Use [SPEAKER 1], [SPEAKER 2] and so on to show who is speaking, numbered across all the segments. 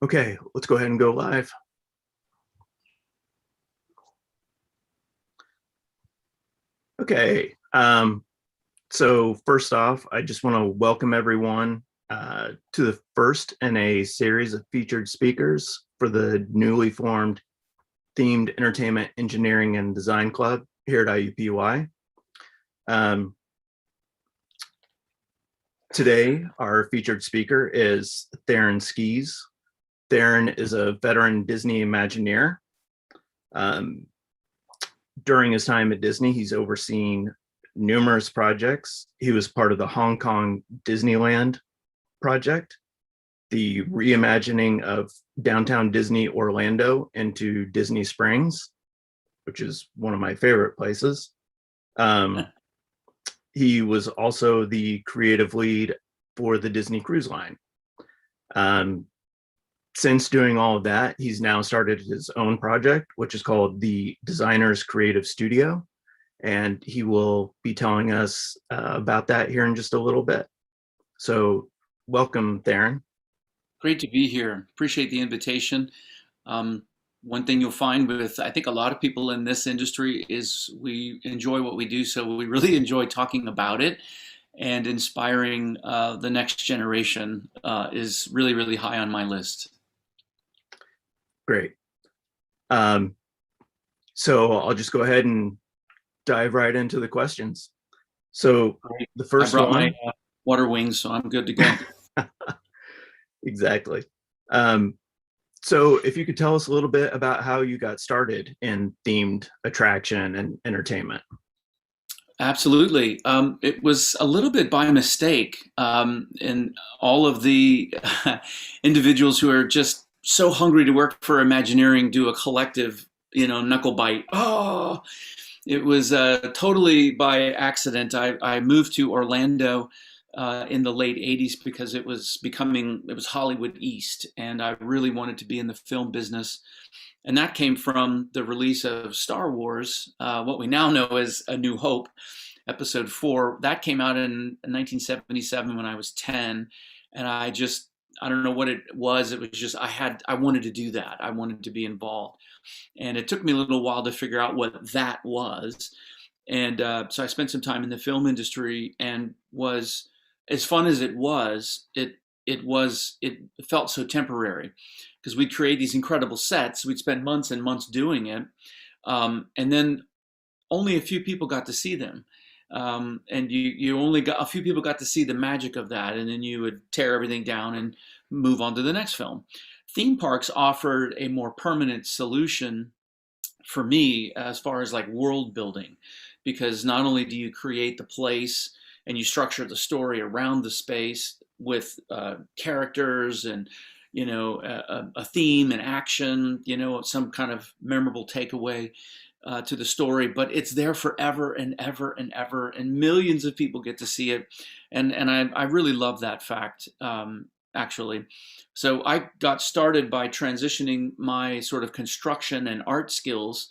[SPEAKER 1] Okay, let's go ahead and go live. Okay, so first off, I just want to welcome everyone to the first in a series of featured speakers for the newly formed Themed Entertainment Engineering and Design Club here at IUPUI. Today, our featured speaker is Theron Skees. Theron is a veteran Disney Imagineer. During his time at Disney, he's overseen numerous projects. He was part of the Hong Kong Disneyland project, the reimagining of downtown Disney Orlando into Disney Springs, which is one of my favorite places. He was also the creative lead for the Disney Cruise Line. Since doing all of that, he's now started his own project, which is called the Designers Creative Studio. And he will be telling us about that here in just a little bit. So welcome, Theron.
[SPEAKER 2] Great to be here. Appreciate the invitation. One thing you'll find with, I think, a lot of people in this industry is we enjoy what we do, so we really enjoy talking about it, and inspiring the next generation is really, really high on my list.
[SPEAKER 1] Great. So I'll just go ahead and dive right into the questions. So
[SPEAKER 2] Great.
[SPEAKER 1] the
[SPEAKER 2] I
[SPEAKER 1] first
[SPEAKER 2] brought my
[SPEAKER 1] one,
[SPEAKER 2] water wings, so I'm good to go.
[SPEAKER 1] exactly. So if you could tell us a little bit about how you got started in themed attraction and entertainment.
[SPEAKER 2] Absolutely. It was a little bit by mistake. And all of the individuals who are just so hungry to work for Imagineering do a collective, knuckle bite. Oh, it was totally by accident. I moved to Orlando in the late 80s because it was Hollywood East, and I really wanted to be in the film business. And that came from the release of Star Wars, what we now know as A New Hope, Episode 4. That came out in 1977 when I was 10. And I don't know what it was. It was just, I wanted to do that. I wanted to be involved. And it took me a little while to figure out what that was. And so I spent some time in the film industry, and was as fun as it felt so temporary because we'd create these incredible sets. We'd spend months and months doing it. And then only a few people got to see them. And you only got a few people got to see the magic of that. And then you would tear everything down and move on to the next film. Theme parks offered a more permanent solution for me as far as like world building, because not only do you create the place and you structure the story around the space with characters and a theme and action, some kind of memorable takeaway to the story, but it's there forever and ever and ever, and millions of people get to see it, and I really love that fact, actually. So I got started by transitioning my sort of construction and art skills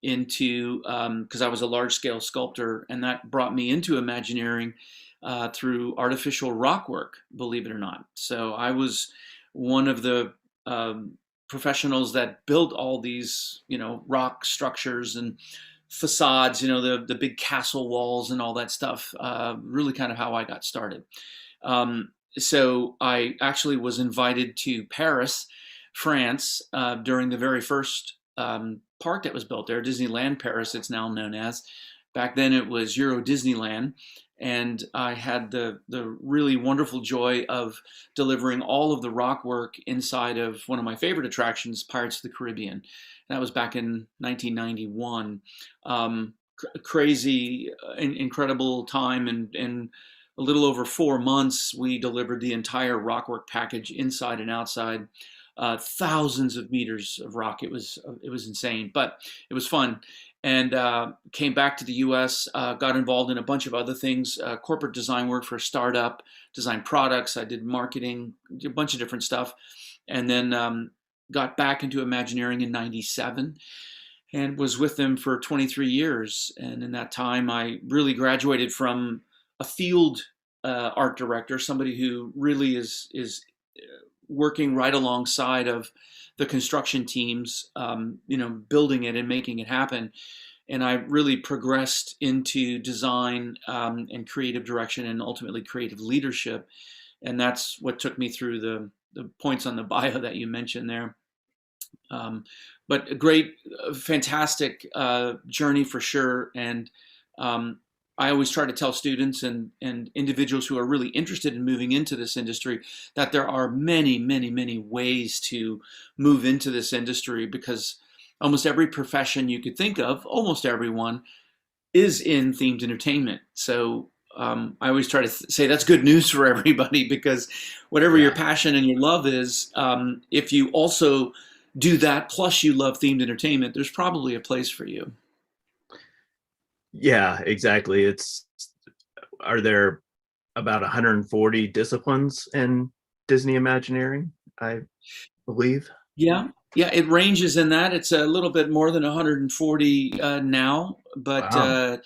[SPEAKER 2] into, because I was a large scale sculptor, and that brought me into Imagineering through artificial rock work, believe it or not. So I was one of the professionals that built all these, rock structures and facades, the big castle walls and all that stuff. Really kind of how I got started. So I actually was invited to Paris, France, during the very first park that was built there, Disneyland Paris, it's now known as. Back then it was Euro Disneyland. And I had the really wonderful joy of delivering all of the rock work inside of one of my favorite attractions, Pirates of the Caribbean. That was back in 1991. Crazy, incredible time, and in a little over 4 months, we delivered the entire rock work package inside and outside. Thousands of meters of rock. It was insane, but it was fun. And came back to the U.S., got involved in a bunch of other things, corporate design work for a startup, designed products. I did marketing, a bunch of different stuff, and then got back into Imagineering in '97, and was with them for 23 years. And in that time, I really graduated from a field art director, somebody who really is working right alongside of the construction teams, building it and making it happen. And I really progressed into design and creative direction and ultimately creative leadership. And that's what took me through the points on the bio that you mentioned there. But a great, fantastic journey for sure. And I always try to tell students and individuals who are really interested in moving into this industry that there are many, many, many ways to move into this industry, because almost every profession you could think of, almost everyone, is in themed entertainment. So I always try to say that's good news for everybody, because whatever your
[SPEAKER 1] Yeah.
[SPEAKER 2] passion and your love is, if you also do that plus you love themed entertainment, there's probably a place for you.
[SPEAKER 1] Yeah, exactly. Are there about 140 disciplines in Disney Imagineering, I believe?
[SPEAKER 2] Yeah, yeah, it ranges in that. It's a little bit more than 140 now, but
[SPEAKER 1] Wow.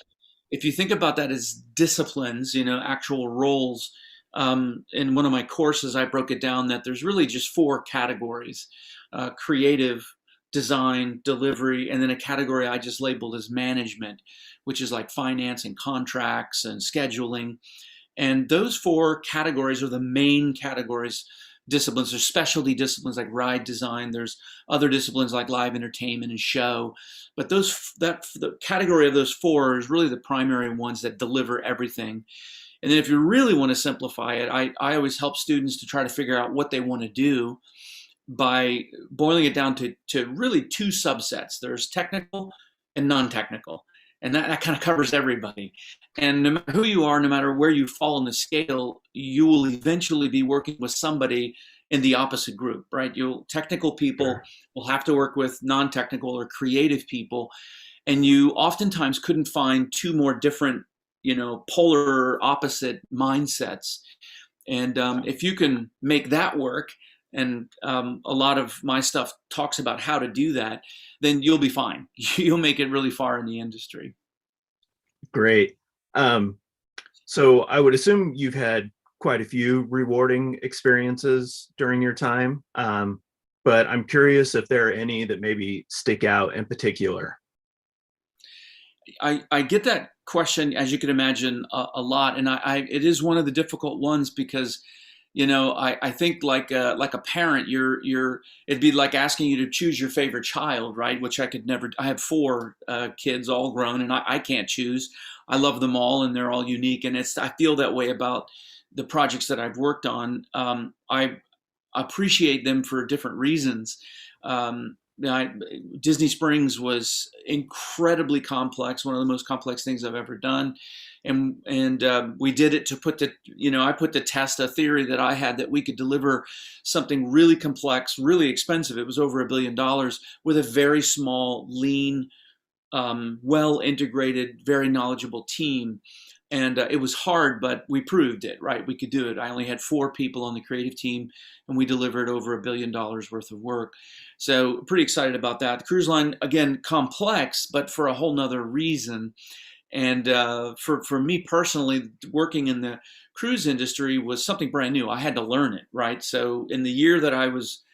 [SPEAKER 2] if you think about that as disciplines, actual roles, in one of my courses, I broke it down that there's really just four categories: creative, design, delivery, and then a category I just labeled as management, which is like finance and contracts and scheduling. And those four categories are the main categories. Disciplines. There's specialty disciplines like ride design. There's other disciplines like live entertainment and show. But the category of those four is really the primary ones that deliver everything. And then if you really want to simplify it, I always help students to try to figure out what they want to do by boiling it down to really two subsets. There's technical and non-technical. And that kind of covers everybody. And no matter who you are, no matter where you fall on the scale, you will eventually be working with somebody in the opposite group, right? Technical people
[SPEAKER 1] Sure.
[SPEAKER 2] will have to work with non-technical or creative people. And you oftentimes couldn't find two more different, polar opposite mindsets. And if you can make that work, and a lot of my stuff talks about how to do that, then you'll be fine. You'll make it really far in the industry.
[SPEAKER 1] Great. Um, so I would assume you've had quite a few rewarding experiences during your time, but I'm curious if there are any that maybe stick out in particular.
[SPEAKER 2] I get that question, as you can imagine, a lot, and it is one of the difficult ones, because I think like a parent, it'd be like asking you to choose your favorite child, right? Which I could never. I have four kids, all grown, and I can't choose. I love them all, and they're all unique, and I feel that way about the projects that I've worked on. I appreciate them for different reasons. Disney Springs was incredibly complex, one of the most complex things I've ever done. And we did it to I put to test a theory that I had, that we could deliver something really complex, really expensive. It was over $1 billion, with a very small, lean, well integrated, very knowledgeable team. And it was hard, but we proved it, right? We could do it. I only had four people on the creative team, and we delivered over $1 billion worth of work. So pretty excited about that. The cruise line, again, complex, but for a whole nother reason. And for me personally, working in the cruise industry was something brand new. I had to learn it, right? So in the year that I was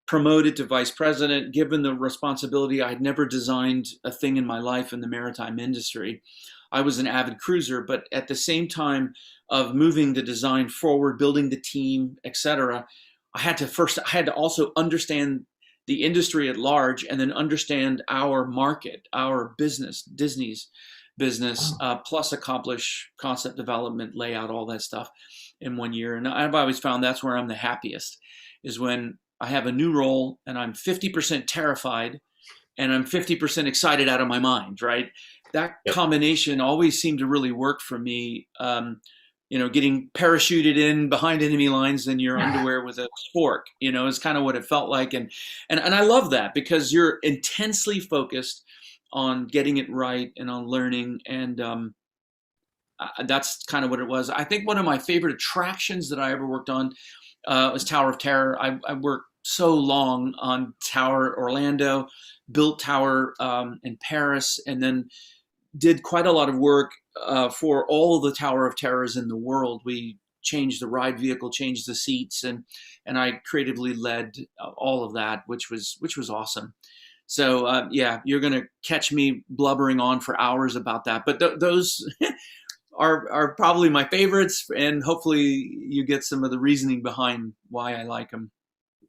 [SPEAKER 2] promoted to vice president, given the responsibility, I had never designed a thing in my life in the maritime industry. I was an avid cruiser, but at the same time of moving the design forward, building the team, etc., I had to also understand the industry at large, and then understand our market, our business, Disney's business,
[SPEAKER 1] Wow.
[SPEAKER 2] plus accomplish concept development, layout, all that stuff in 1 year. And I've always found that's where I'm the happiest, is when I have a new role and I'm 50% terrified and I'm 50% excited out of my mind, right? That
[SPEAKER 1] Yep.
[SPEAKER 2] combination always seemed to really work for me. Getting parachuted in behind enemy lines in your underwear with a fork, is kind of what it felt like. And I love that, because you're intensely focused on getting it right and on learning. And that's kind of what it was. I think one of my favorite attractions that I ever worked on was Tower of Terror. I worked so long on Tower Orlando, built Tower in Paris, and then did quite a lot of work for all of the Tower of Terrors in the world. We change the ride vehicle, change the seats, and I creatively led all of that, which was awesome. So yeah, you're gonna catch me blubbering on for hours about that, but those are probably my favorites, and hopefully you get some of the reasoning behind why I like them.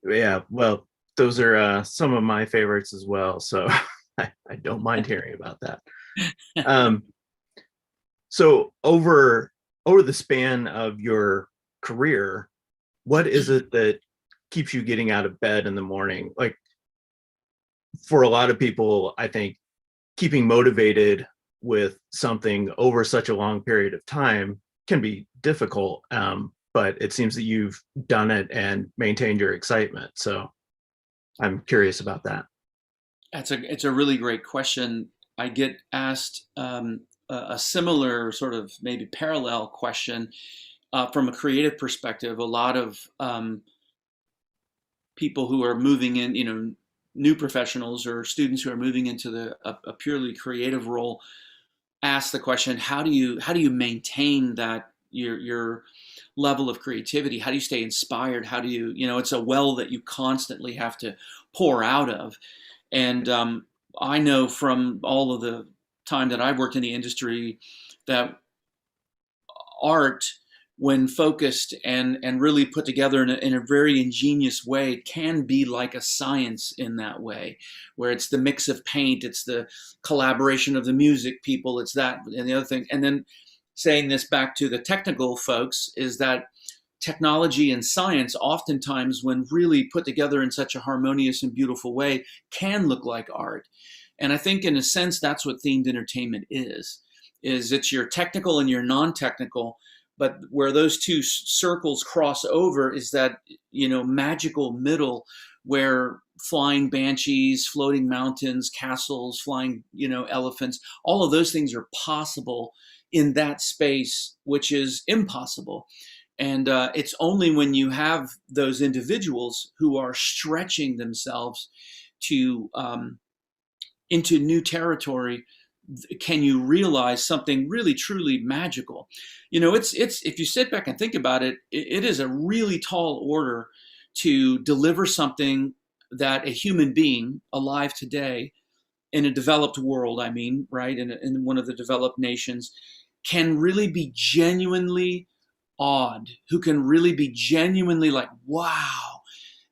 [SPEAKER 1] Yeah, well, those are some of my favorites as well. So I don't mind hearing about that. Um, so over the span of your career, what is it that keeps you getting out of bed in the morning? Like for a lot of people, I think keeping motivated with something over such a long period of time can be difficult. But it seems that you've done it and maintained your excitement. So I'm curious about that.
[SPEAKER 2] It's a really great question. I get asked a similar sort of maybe parallel question from a creative perspective. A lot of people who are moving in, new professionals or students who are moving into a purely creative role ask the question, how do you maintain that your level of creativity? How do you stay inspired? How do it's a well that you constantly have to pour out of. And I know from all of the time that I've worked in the industry that art, when focused and really put together in a very ingenious way, can be like a science in that way, where it's the mix of paint, it's the collaboration of the music people, it's that and the other thing. And then saying this back to the technical folks is that technology and science, oftentimes, when really put together in such a harmonious and beautiful way, can look like art. And I think in a sense, that's what themed entertainment is it's your technical and your non-technical, but where those two circles cross over is that, magical middle where flying banshees, floating mountains, castles, flying, elephants, all of those things are possible in that space, which is impossible. And it's only when you have those individuals who are stretching themselves to into new territory can you realize something really truly magical. It's if you sit back and think about it, it is a really tall order to deliver something that a human being alive today in a developed world, I mean, right, in one of the developed nations, can really be genuinely awed, who can really be genuinely like, wow.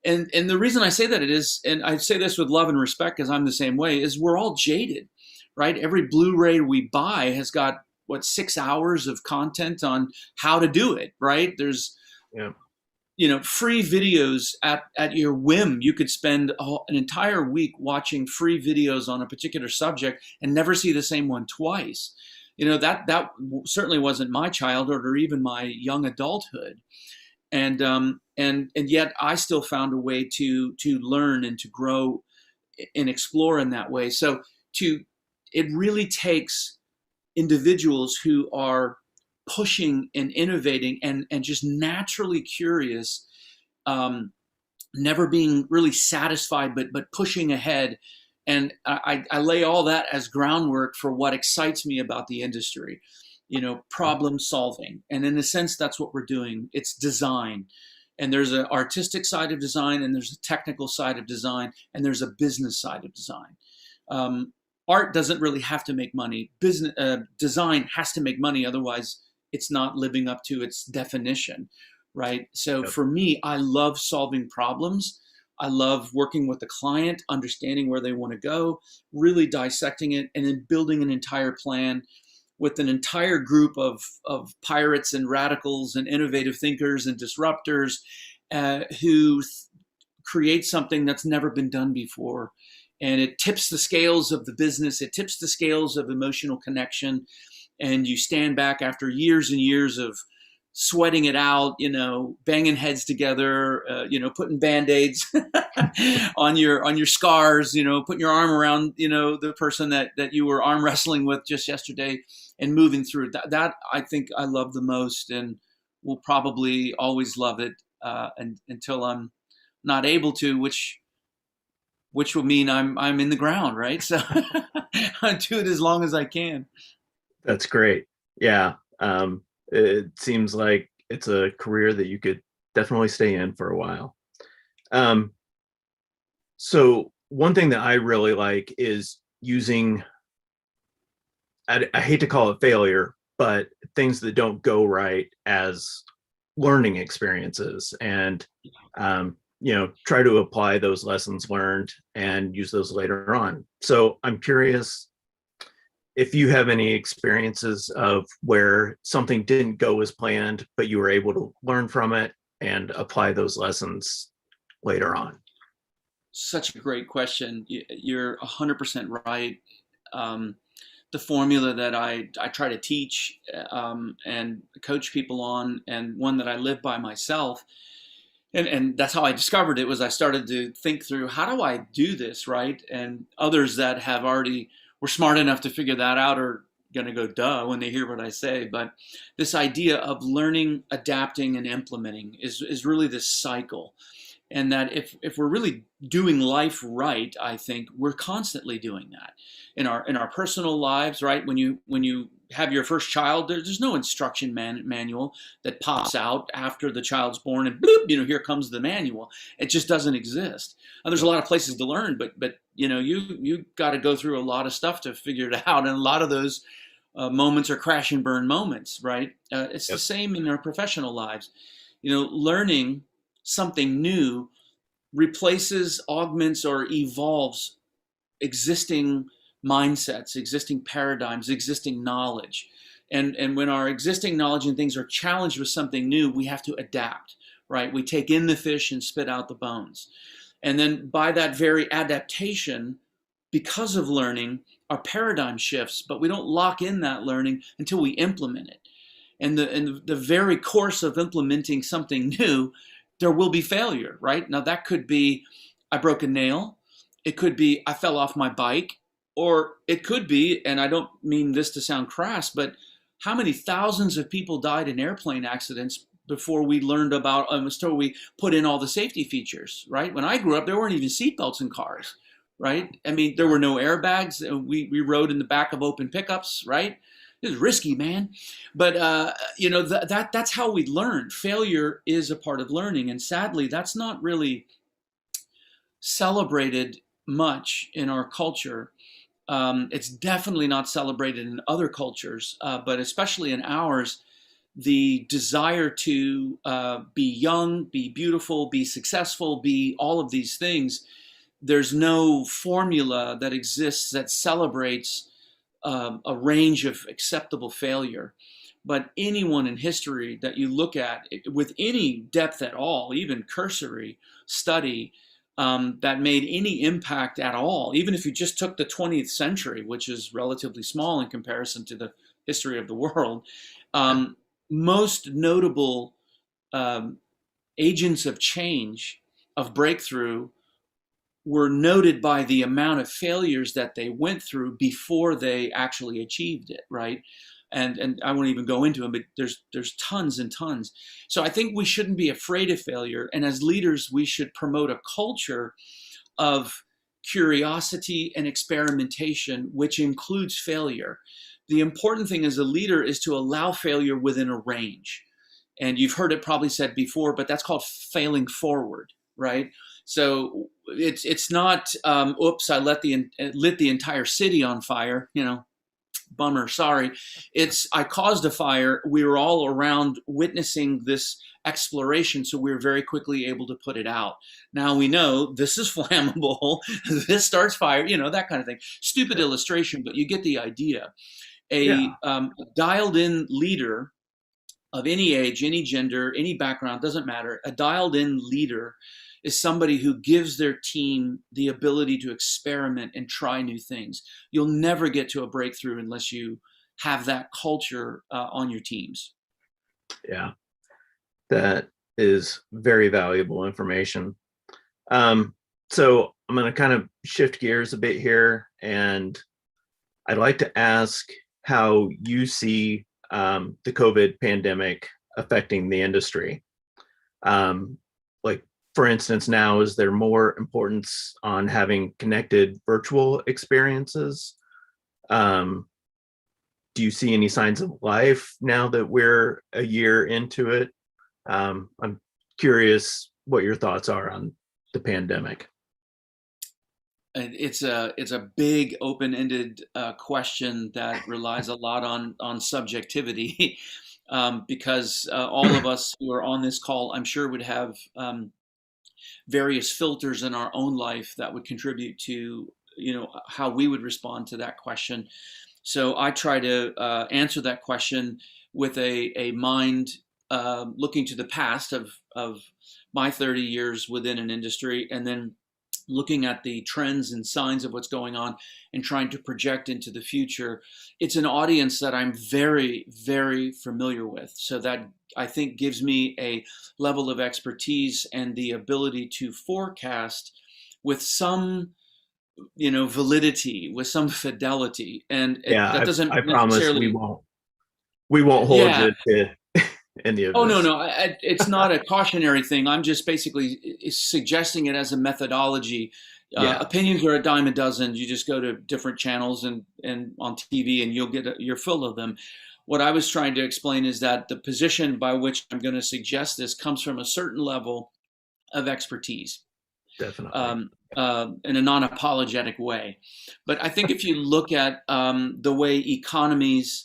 [SPEAKER 2] And the reason I say that it is, and I say this with love and respect because I'm the same way, is we're all jaded, right? Every Blu-ray we buy has got 6 hours of content on how to do it, right? There's
[SPEAKER 1] Yeah.
[SPEAKER 2] free videos at your whim. You could spend an entire week watching free videos on a particular subject and never see the same one twice. That certainly wasn't my childhood or even my young adulthood. And yet I still found a way to learn and to grow and explore in that way. So it really takes individuals who are pushing and innovating and just naturally curious, never being really satisfied, but pushing ahead. And I lay all that as groundwork for what excites me about the industry, problem solving. And in a sense, that's what we're doing. It's design. And there's an artistic side of design, and there's a technical side of design, and there's a business side of design. Art doesn't really have to make money. Design has to make money, otherwise it's not living up to its definition, right? So
[SPEAKER 1] Yep.
[SPEAKER 2] for me, I love solving problems. I love working with the client, understanding where they want to go, really dissecting it, and then building an entire plan with an entire group of pirates and radicals and innovative thinkers and disruptors who create something that's never been done before. And it tips the scales of the business. It tips the scales of emotional connection. And you stand back after years and years of sweating it out, banging heads together, putting Band-Aids on your scars, putting your arm around, the person that you were arm wrestling with just yesterday and moving through it. That I think I love the most, and will probably always love it until I'm not able to, which will mean I'm in the ground, right? So I do it as long as I can.
[SPEAKER 1] That's great. Yeah. It seems like it's a career that you could definitely stay in for a while. Um, so one thing that I really like is using, I hate to call it failure, but things that don't go right as learning experiences, and try to apply those lessons learned and use those later on. So I'm curious if you have any experiences of where something didn't go as planned, but you were able to learn from it and apply those lessons later on.
[SPEAKER 2] Such a great question. You're 100% right. The formula that I try to teach and coach people on, and one that I live by myself, and that's how I discovered it, was I started to think through, how do I do this, right? And others that have already were smart enough to figure that out are going to go duh when they hear what I say. But this idea of learning, adapting, and implementing is really this cycle. And that if we're really doing life right, I think we're constantly doing that in our personal lives, right? When you have your first child, there's no instruction manual that pops out after the child's born and bloop, here comes the manual. It just doesn't exist. There's a lot of places to learn, but you got to go through a lot of stuff to figure it out, and a lot of those moments are crash and burn moments, right? It's the same in our professional lives. Learning something new replaces, augments, or evolves existing mindsets, existing paradigms, existing knowledge. And when our existing knowledge and things are challenged with something new, we have to adapt, right? We take in the fish and spit out the bones. And then by that very adaptation, because of learning, our paradigm shifts, but we don't lock in that learning until we implement it. And the very course of implementing something new, there will be failure, right? Now that could be, I broke a nail. It could be, I fell off my bike. Or it could be, and I don't mean this to sound crass, but how many thousands of people died in airplane accidents before we learned about, before we put in all the safety features, right? When I grew up, there weren't even seatbelts in cars, right? I mean, there were no airbags. We rode in the back of open pickups, right? It was risky, man. But, that's how we learn. Failure is a part of learning. And sadly, that's not really celebrated much in our culture. It's definitely not celebrated in other cultures, but especially in ours, the desire to be young, be beautiful, be successful, be all of these things. There's no formula that exists that celebrates a range of acceptable failure. But anyone in history that you look at with any depth at all, even cursory study, that made any impact at all, even if you just took the 20th century, which is relatively small in comparison to the history of the world, most notable agents of change, of breakthrough, were noted by the amount of failures that they went through before they actually achieved it, right? And I won't even go into them, but there's tons and tons. So I think we shouldn't be afraid of failure. And as leaders, we should promote a culture of curiosity and experimentation, which includes failure. The important thing as a leader is to allow failure within a range. And you've heard it probably said before, but that's called failing forward, right? So it's not, oops, I lit the entire city on fire, bummer, sorry. It's, I caused a fire. We were all around witnessing this exploration, so we were very quickly able to put it out. Now we know this is flammable, this starts fire, that kind of thing. Stupid illustration, but you get the idea. A dialed in leader of any age, any gender, any background, doesn't matter. A dialed in leader is somebody who gives their team the ability to experiment and try new things. You'll never get to a breakthrough unless you have that culture on your teams.
[SPEAKER 1] Yeah, that is very valuable information. So I'm going to kind of shift gears a bit here, and I'd like to ask how you see the COVID pandemic affecting the industry. Like, for instance, now, is there more importance on having connected virtual experiences? Do you see any signs of life now that we're a year into it? I'm curious what your thoughts are on the pandemic.
[SPEAKER 2] And it's a big open-ended question that relies a lot on subjectivity, because all of us who are on this call, I'm sure, would have various filters in our own life that would contribute to how we would respond to that question. So I try to answer that question with a mind looking to the past of my 30 years within an industry, and then looking at the trends and signs of what's going on and trying to project into the future. It's an audience that I'm very, very familiar with. So that, I think, gives me a level of expertise and the ability to forecast with some, validity, with some fidelity. And that
[SPEAKER 1] Yeah,
[SPEAKER 2] doesn't
[SPEAKER 1] I promise
[SPEAKER 2] necessarily,
[SPEAKER 1] we won't hold
[SPEAKER 2] yeah.
[SPEAKER 1] you to any of
[SPEAKER 2] Oh, no,
[SPEAKER 1] this.
[SPEAKER 2] no, it's not a cautionary thing. I'm just basically suggesting it as a methodology.
[SPEAKER 1] Yeah,
[SPEAKER 2] Opinions are a dime a dozen. You just go to different channels and on TV, and you'll get your fill of them. What I was trying to explain is that the position by which I'm going to suggest this comes from a certain level of expertise,
[SPEAKER 1] definitely.
[SPEAKER 2] in a non-apologetic way. But I think if you look at the way economies,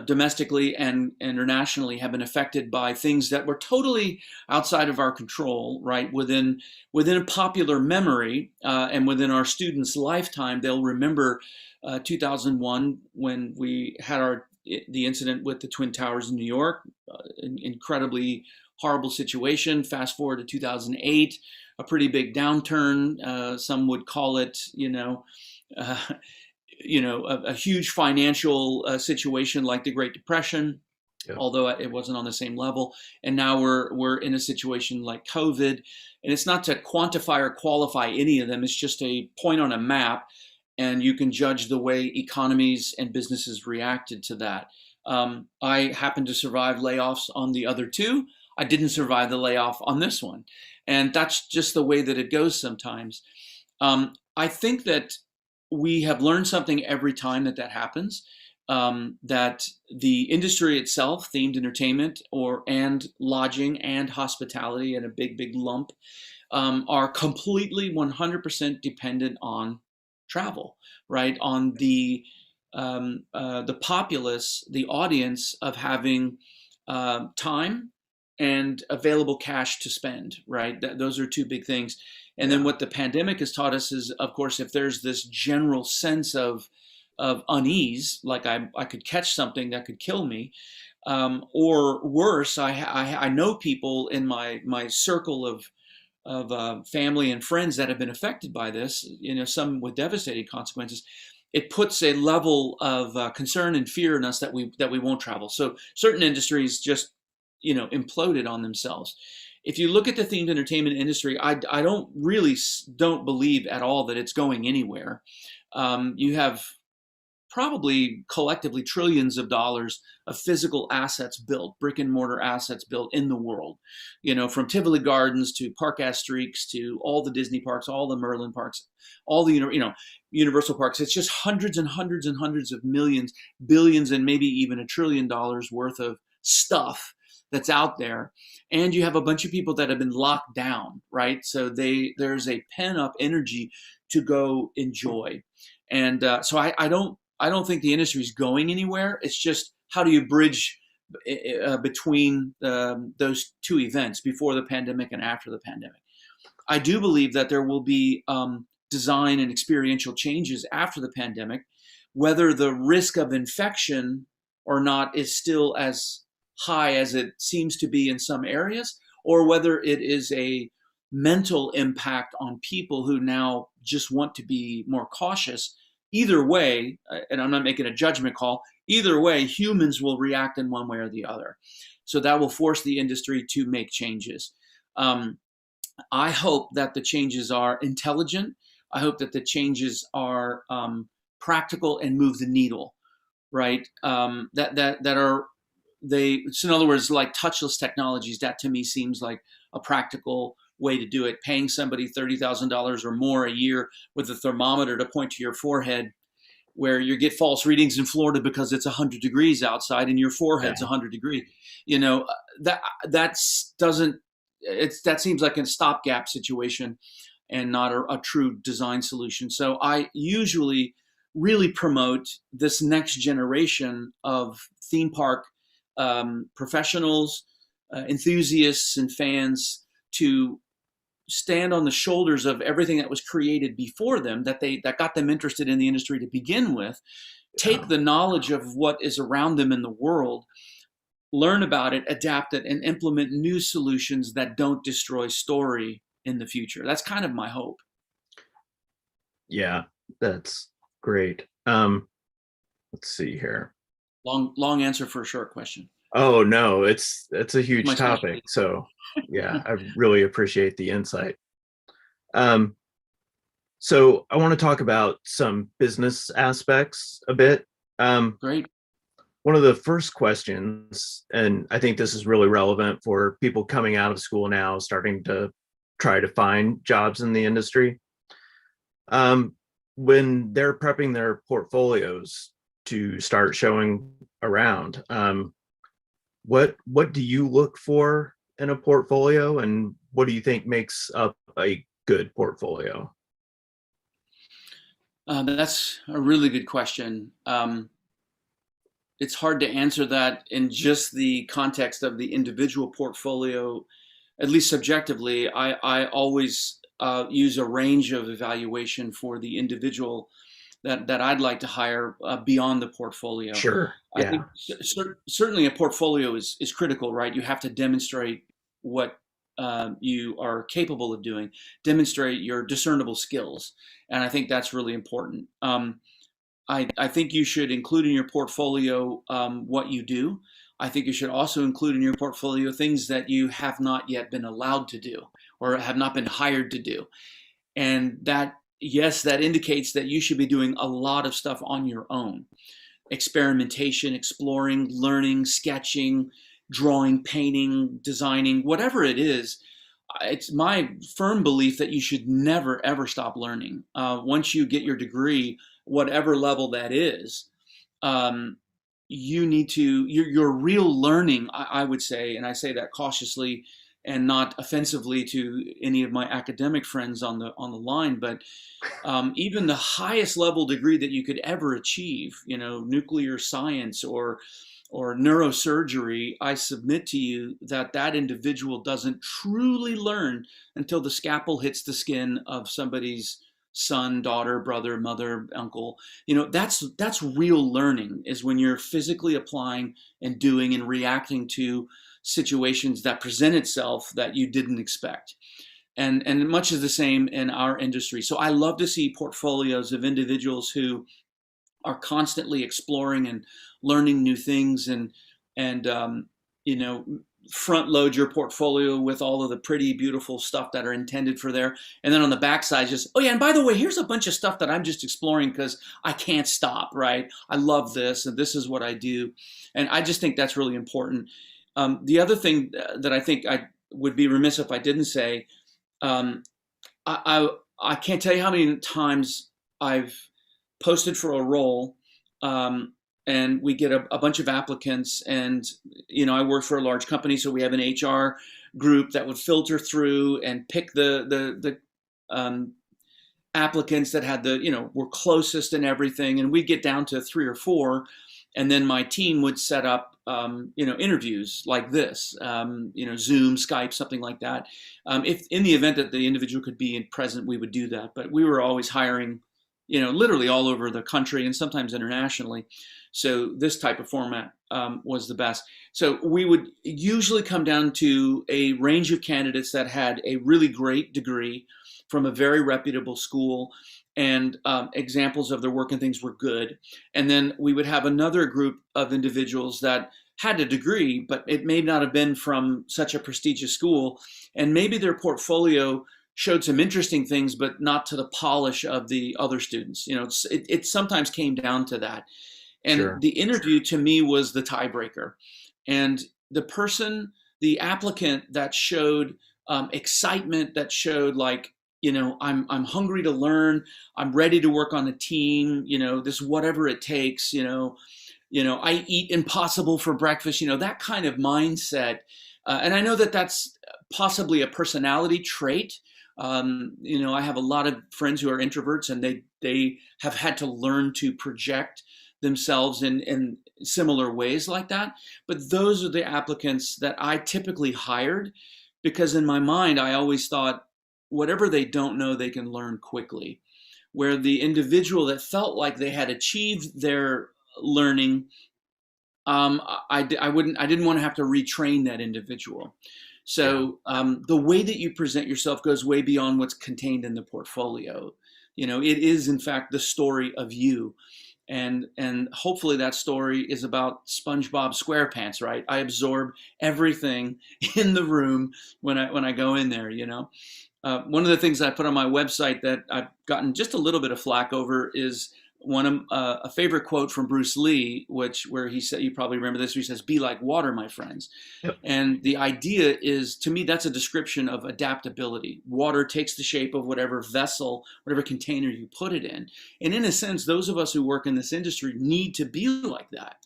[SPEAKER 2] domestically and internationally, have been affected by things that were totally outside of our control, right? Within a popular memory, and within our students' lifetime, they'll remember 2001, when we had the incident with the Twin Towers in New York, incredibly horrible situation. Fast forward to 2008, a pretty big downturn. Some would call it, uh, a huge financial situation like the Great Depression,
[SPEAKER 1] Yeah.
[SPEAKER 2] although it wasn't on the same level. And now we're in a situation like COVID, and it's not to quantify or qualify any of them. It's just a point on a map, and you can judge the way economies and businesses reacted to that. I happened to survive layoffs on the other two. I didn't survive the layoff on this one, and that's just the way that it goes sometimes. I think that we have learned something every time that happens. That the industry itself, themed entertainment and lodging and hospitality in a big lump, are completely 100% dependent on travel, right? On the populace, the audience, of having time and available cash to spend, right? Those are two big things. And then
[SPEAKER 1] Yeah.
[SPEAKER 2] what the pandemic has taught us is, of course, if there's this general sense of unease, like I could catch something that could kill me, or worse, I know people in my circle of family and friends that have been affected by this. Some with devastating consequences. It puts a level of concern and fear in us that we won't travel. So certain industries just imploded on themselves. If you look at the themed entertainment industry, I don't believe at all that it's going anywhere. You have probably collectively trillions of dollars of physical assets built, brick and mortar assets built in the world, from Tivoli Gardens to Park Asterix to all the Disney parks, all the Merlin parks, all the, Universal parks. It's just hundreds and hundreds and hundreds of millions, billions, and maybe even $1 trillion worth of stuff that's out there. And you have a bunch of people that have been locked down, right? So there's a pent up energy to go enjoy. And so I don't think the industry is going anywhere. It's just, how do you bridge between those two events, before the pandemic and after the pandemic? I do believe that there will be design and experiential changes after the pandemic. Whether the risk of infection or not is still as high as it seems to be in some areas, or whether it is a mental impact on people who now just want to be more cautious. Either way, and I'm not making a judgment call, either way, humans will react in one way or the other. So that will force the industry to make changes. I hope that the changes are intelligent. I hope that the changes are practical and move the needle, right? That are so in other words, like touchless technologies. That to me seems like a practical way to do it. Paying somebody $30,000 or more a year with a thermometer to point to your forehead where you get false readings in Florida because it's 100 degrees outside and your forehead's
[SPEAKER 1] Yeah.
[SPEAKER 2] 100 degrees. You know, that's doesn't, that seems like a stopgap situation and not a true design solution. So I usually really promote this next generation of theme park professionals, enthusiasts, and fans to stand on the shoulders of everything that was created before them, that got them interested in the industry to begin with.
[SPEAKER 1] Yeah.
[SPEAKER 2] Take the knowledge of what is around them in the world, learn about it, adapt it, and implement new solutions that don't destroy story in the future. That's kind of my hope.
[SPEAKER 1] Yeah, that's great. Let's see here.
[SPEAKER 2] Long answer for a short question.
[SPEAKER 1] Oh no, it's a
[SPEAKER 2] It's my
[SPEAKER 1] huge topic.
[SPEAKER 2] specialty.
[SPEAKER 1] So yeah, I really appreciate the insight. Um, so I want to talk about some business aspects a bit. Um,
[SPEAKER 2] Great.
[SPEAKER 1] one of the first questions, and I think this is really relevant for people coming out of school now, starting to try to find jobs in the industry. Um, when they're prepping their portfolios to start showing around, what do you look for in a portfolio, and what do you think makes up a good portfolio?
[SPEAKER 2] That's a really good question. It's hard to answer that in just the context of the individual portfolio, at least subjectively. I always use a range of evaluation for the individual that I'd like to hire beyond the portfolio.
[SPEAKER 1] Sure.
[SPEAKER 2] I
[SPEAKER 1] Yeah.
[SPEAKER 2] think certainly a portfolio is critical, right? You have to demonstrate what you are capable of doing, demonstrate your discernible skills, and I think that's really important. I think you should include in your portfolio what you do. I think you should also include in your portfolio things that you have not yet been allowed to do or have not been hired to do. And that, yes, that indicates that you should be doing a lot of stuff on your own: experimentation, exploring, learning, sketching, drawing, painting, designing, whatever it is. It's my firm belief that you should never, ever stop learning. Once you get your degree, whatever level that is, um, you need to, your real learning, I would say, and I say that cautiously and not offensively to any of my academic friends on the line, but even the highest level degree that you could ever achieve, you know, nuclear science or neurosurgery, I submit to you that that individual doesn't truly learn until the scalpel hits the skin of somebody's son, daughter, brother, mother, uncle. You know, that's real learning, is when you're physically applying and doing and reacting to situations that present itself that you didn't expect. And much is the same in our industry. So I love to see portfolios of individuals who are constantly exploring and learning new things, and you know, front load your portfolio with all of the pretty beautiful stuff that are intended for there, and then on the backside just, oh yeah, and by the way, here's a bunch of stuff that I'm just exploring because I can't stop, right? I love this and this is what I do. And I just think that's really important. The other thing that I think I would be remiss if I didn't say, um, I can't tell you how many times I've posted for a role, um, and we get a bunch of applicants. And you know, I work for a large company, so we have an HR group that would filter through and pick the applicants that had the, you know, were closest and everything. And we'd get down to 3 or 4, and then my team would set up you know, interviews like this, you know, Zoom, Skype, something like that. If in the event that the individual could be present, we would do that. But we were always hiring, you know, literally all over the country and sometimes internationally. So this type of format was the best. So we would usually come down to a range of candidates that had a really great degree from a very reputable school, and examples of their work and things were good. And then we would have another group of individuals that had a degree, but it may not have been from such a prestigious school. And maybe their portfolio showed some interesting things, but not to the polish of the other students. You know, it sometimes came down to that. And
[SPEAKER 1] Sure.
[SPEAKER 2] the interview to me was the tiebreaker. And the person, the applicant that showed excitement, that showed like I'm hungry to learn. I'm ready to work on a team. This whatever it takes. I eat impossible for breakfast. That kind of mindset. And I know that that's possibly a personality trait. I have a lot of friends who are introverts, and they have had to learn to project themselves in similar ways like that. But those are the applicants that I typically hired, because in my mind, I always thought whatever they don't know, they can learn quickly. Where the individual that felt like they had achieved their learning, I didn't want to have to retrain that individual. So the way that you present yourself goes way beyond what's contained in the portfolio. It is in fact the story of you, and hopefully that story is about SpongeBob SquarePants, right? I absorb everything in the room when I go in there. One of the things I put on my website that I've gotten just a little bit of flack over is a favorite quote from Bruce Lee, where he said, you probably remember this, where he says, "Be like water, my friends."
[SPEAKER 1] Yep.
[SPEAKER 2] And the idea is, to me, that's a description of adaptability. Water takes the shape of whatever vessel, whatever container you put it in. And in a sense, those of us who work in this industry need to be like that,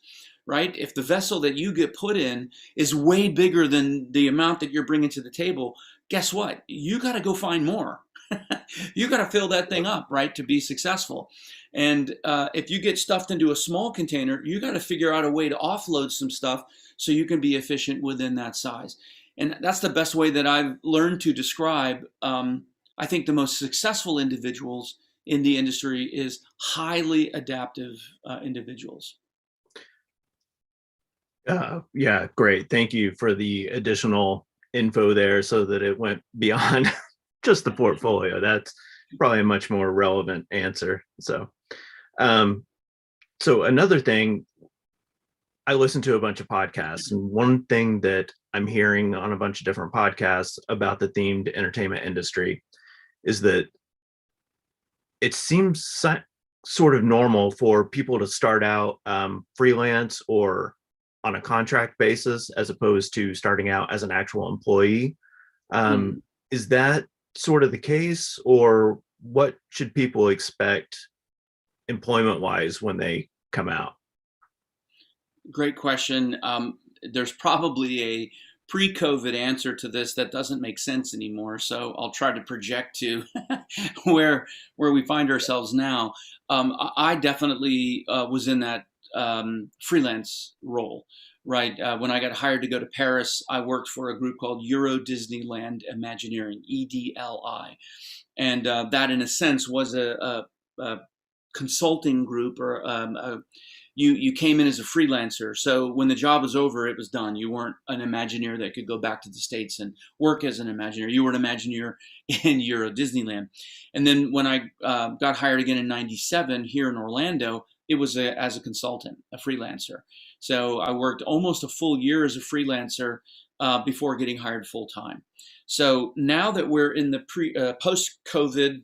[SPEAKER 2] right? If the vessel that you get put in is way bigger than the amount that you're bringing to the table, guess what? You got to go find more. You got to fill that thing up, right, to be successful. And if you get stuffed into a small container, you got to figure out a way to offload some stuff so you can be efficient within that size. And that's the best way that I've learned to describe, I think, the most successful individuals in the industry is highly adaptive individuals.
[SPEAKER 1] Yeah, great. Thank you for the additional info there so that it went beyond just the portfolio. That's probably a much more relevant answer. So another thing, I listen to a bunch of podcasts, and one thing that I'm hearing on a bunch of different podcasts about the themed entertainment industry is that it seems sort of normal for people to start out freelance or on a contract basis as opposed to starting out as an actual employee. Is that sort of the case, or what should people expect employment wise when they come out?
[SPEAKER 2] Great question. There's probably a pre-COVID answer to this that doesn't make sense anymore. So I'll try to project to where we find ourselves now. I definitely was in that freelance role, right? When I got hired to go to Paris, I worked for a group called Euro Disneyland Imagineering, EDLI. And that, in a sense, was a consulting group, or you came in as a freelancer. So when the job was over, it was done. You weren't an Imagineer that could go back to the States and work as an Imagineer. You were an Imagineer in Euro Disneyland. And then when I got hired again in '97 here in Orlando, it was as a consultant, a freelancer. So I worked almost a full year as a freelancer before getting hired full time. So now that we're in the post-COVID,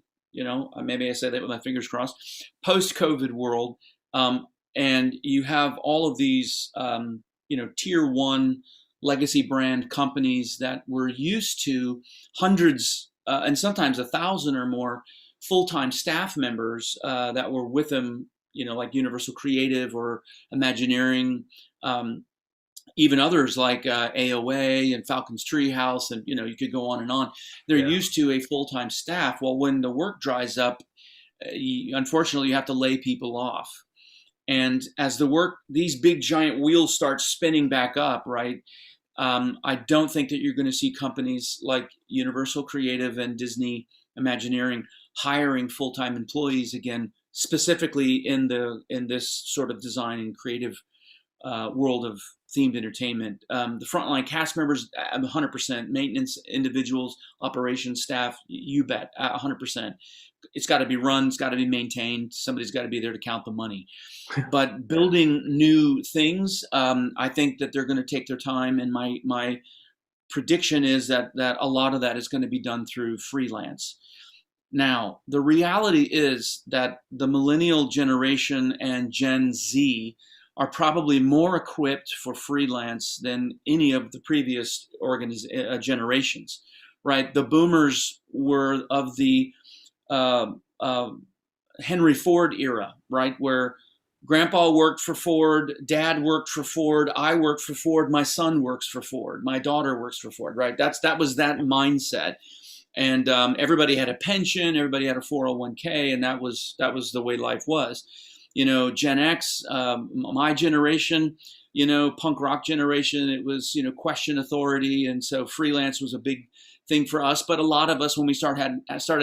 [SPEAKER 2] maybe I say that with my fingers crossed, post-COVID world, and you have all of these, tier one legacy brand companies that were used to hundreds and sometimes 1,000 or more full-time staff members that were with them, like Universal Creative or Imagineering, even others like AOA and Falcon's Treehouse, and you could go on and on. They're used to a full-time staff. Well, when the work dries up, unfortunately, you have to lay people off. And as these big giant wheels start spinning back up, right? I don't think that you're going to see companies like Universal Creative and Disney Imagineering hiring full-time employees again, specifically in this sort of design and creative world of themed entertainment. The frontline cast members, 100%. Maintenance individuals, operations staff, you bet, 100%. It's got to be run, it's got to be maintained. Somebody's got to be there to count the money. But building new things, I think that they're going to take their time. And my prediction is that a lot of that is going to be done through freelance. Now, the reality is that the millennial generation and Gen Z are probably more equipped for freelance than any of the previous generations, right? The boomers were of the uh, uh, Henry Ford era, right? Where grandpa worked for Ford, dad worked for Ford, I worked for Ford, my son works for Ford, my daughter works for Ford, right? That was that mindset. And everybody had a pension, everybody had a 401k, and that was the way life was. Gen X, my generation, punk rock generation, it was question authority, and so freelance was a big thing for us. But a lot of us, when we started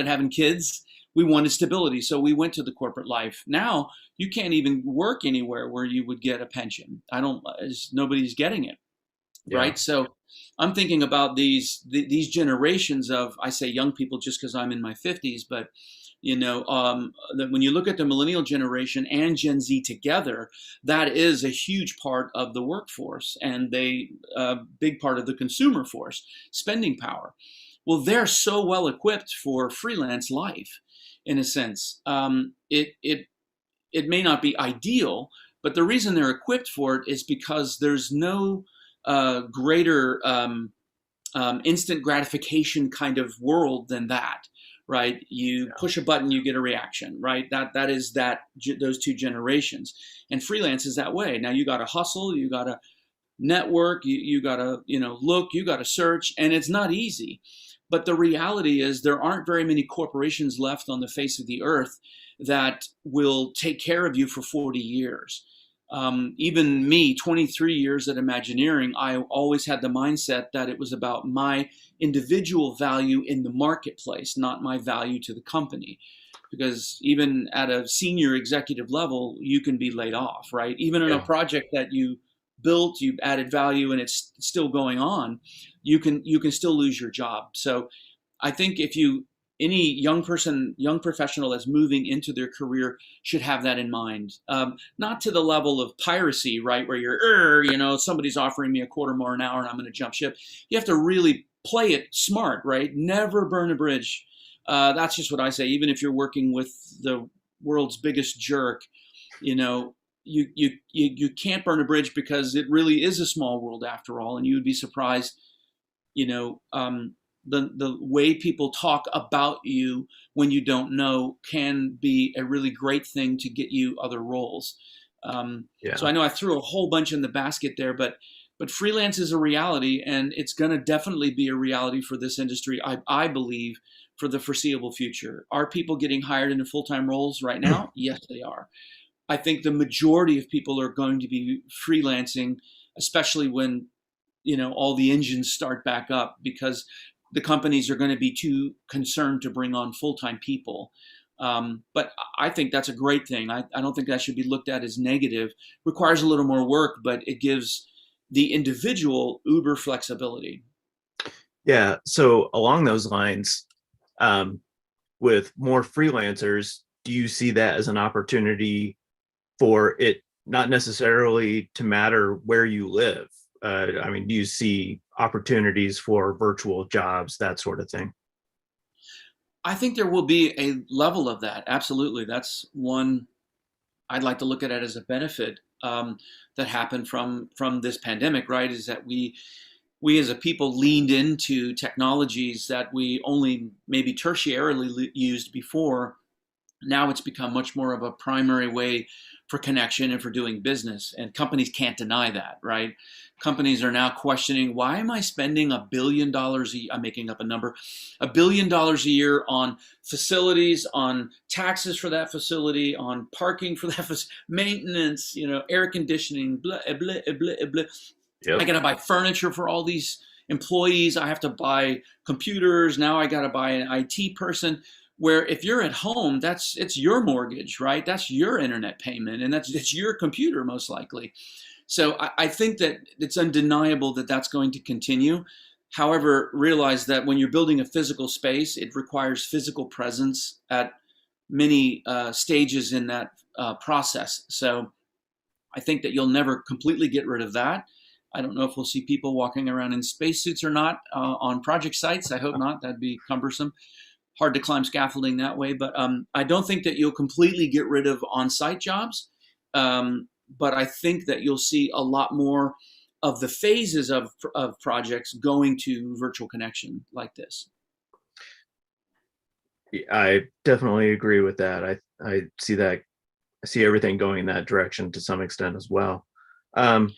[SPEAKER 2] having kids, we wanted stability, so we went to the corporate life. Now you can't even work anywhere where you would get a pension. Nobody's getting it,
[SPEAKER 1] Yeah.
[SPEAKER 2] right? So I'm thinking about these generations of, I say young people just because I'm in my 50s, but that when you look at the millennial generation and Gen Z together, that is a huge part of the workforce, and they big part of the consumer force, spending power. Well, they're so well equipped for freelance life, in a sense. It may not be ideal, but the reason they're equipped for it is because there's no greater instant gratification kind of world than that, right? You
[SPEAKER 1] Yeah.
[SPEAKER 2] push a button, you get a reaction, right? That is those two generations, and freelance is that way. Now you got to hustle, you got to network, you got to look, you got to search, and it's not easy. But the reality is there aren't very many corporations left on the face of the earth that will take care of you for 40 years. Even me, 23 years at Imagineering, I always had the mindset that it was about my individual value in the marketplace, not my value to the company. Because even at a senior executive level, you can be laid off, right? Even in a
[SPEAKER 1] Yeah.
[SPEAKER 2] project that you built, you added value, and it's still going on, you can still lose your job. So I think if you any young person, young professional that's moving into their career should have that in mind. Not to the level of piracy, right, where somebody's offering me a quarter more an hour and I'm going to jump ship. You have to really play it smart, right? Never burn a bridge. That's just what I say. Even if you're working with the world's biggest jerk, you know, you can't burn a bridge, because it really is a small world after all, and you would be surprised, you know, the way people talk about you when you don't know can be a really great thing to get you other roles. So
[SPEAKER 1] Yeah.
[SPEAKER 2] I know I threw a whole bunch in the basket there, but freelance is a reality, and it's going to definitely be a reality for this industry. I believe for the foreseeable future. Are people getting hired into full-time roles right now? Yes, they are. I think the majority of people are going to be freelancing, especially when all the engines start back up, because the companies are going to be too concerned to bring on full-time people. But I think that's a great thing. I don't think that should be looked at as negative. Requires a little more work, but it gives the individual uber flexibility.
[SPEAKER 1] Yeah. So along those lines, um, with more freelancers, do you see that as an opportunity for it not necessarily to matter where you live? I mean, do you see opportunities for virtual jobs, that sort of thing?
[SPEAKER 2] I think there will be a level of that. Absolutely. That's one I'd like to look at it as a benefit that happened from this pandemic, right? Is that we as a people leaned into technologies that we only maybe tertiarily used before. Now it's become much more of a primary way for connection and for doing business, and companies can't deny that, right? Companies are now questioning, why am I spending $1 billion I'm making up a number, $1 billion a year on facilities, on taxes for that facility, on parking for that maintenance, air conditioning, blah blah blah blah. I
[SPEAKER 1] Yep.
[SPEAKER 2] got to buy furniture for all these employees. I have to buy computers. Now I got to buy an IT person. Where if you're at home, it's your mortgage, right? That's your internet payment, and it's your computer most likely. So I think that it's undeniable that that's going to continue. However, realize that when you're building a physical space, it requires physical presence at many stages in that process. So I think that you'll never completely get rid of that. I don't know if we'll see people walking around in spacesuits or not on project sites. I hope not. That'd be cumbersome. Hard to climb scaffolding that way. But I don't think that you'll completely get rid of on-site jobs. But I think that you'll see a lot more of the phases of projects going to virtual connection like this.
[SPEAKER 1] I definitely agree with that. I see that. I see everything going in that direction to some extent as well. Um,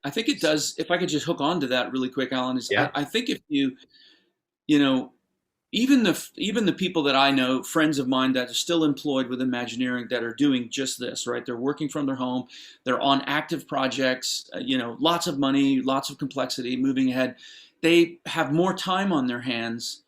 [SPEAKER 2] I think it does. If I could just hook on to that really quick, Alan, is
[SPEAKER 1] yeah,
[SPEAKER 2] I think if you know, even the people that I know, friends of mine that are still employed with Imagineering that are doing just this, right? They're working from their home, they're on active projects, lots of money, lots of complexity, moving ahead. They have more time on their hands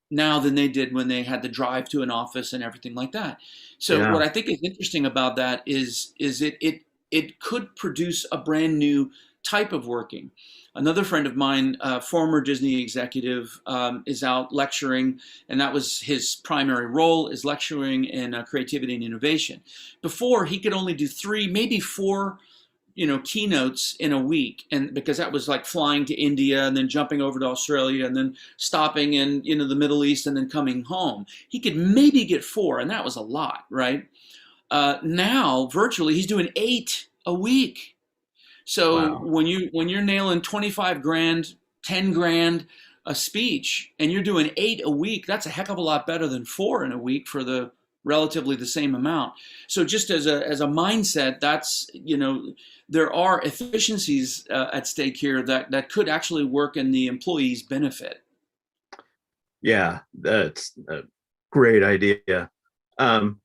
[SPEAKER 2] now than they did when they had to drive to an office and everything like that. So
[SPEAKER 1] yeah,
[SPEAKER 2] what I think is interesting about that is it could produce a brand new type of working. Another friend of mine, former Disney executive, is out lecturing, and that was his primary role, is lecturing in creativity and innovation. Before, he could only do three, maybe four keynotes in a week, and because that was like flying to India and then jumping over to Australia and then stopping in the Middle East and then coming home. He could maybe get four, and that was a lot, right? Now virtually he's doing 8 a week. So
[SPEAKER 1] wow,
[SPEAKER 2] when you're nailing 25 grand, 10 grand a speech, and you're doing 8 a week, that's a heck of a lot better than 4 in a week for the relatively the same amount. So just as a mindset, that's there are efficiencies at stake here that could actually work in the employee's benefit.
[SPEAKER 1] yeah, that's a great idea. Um,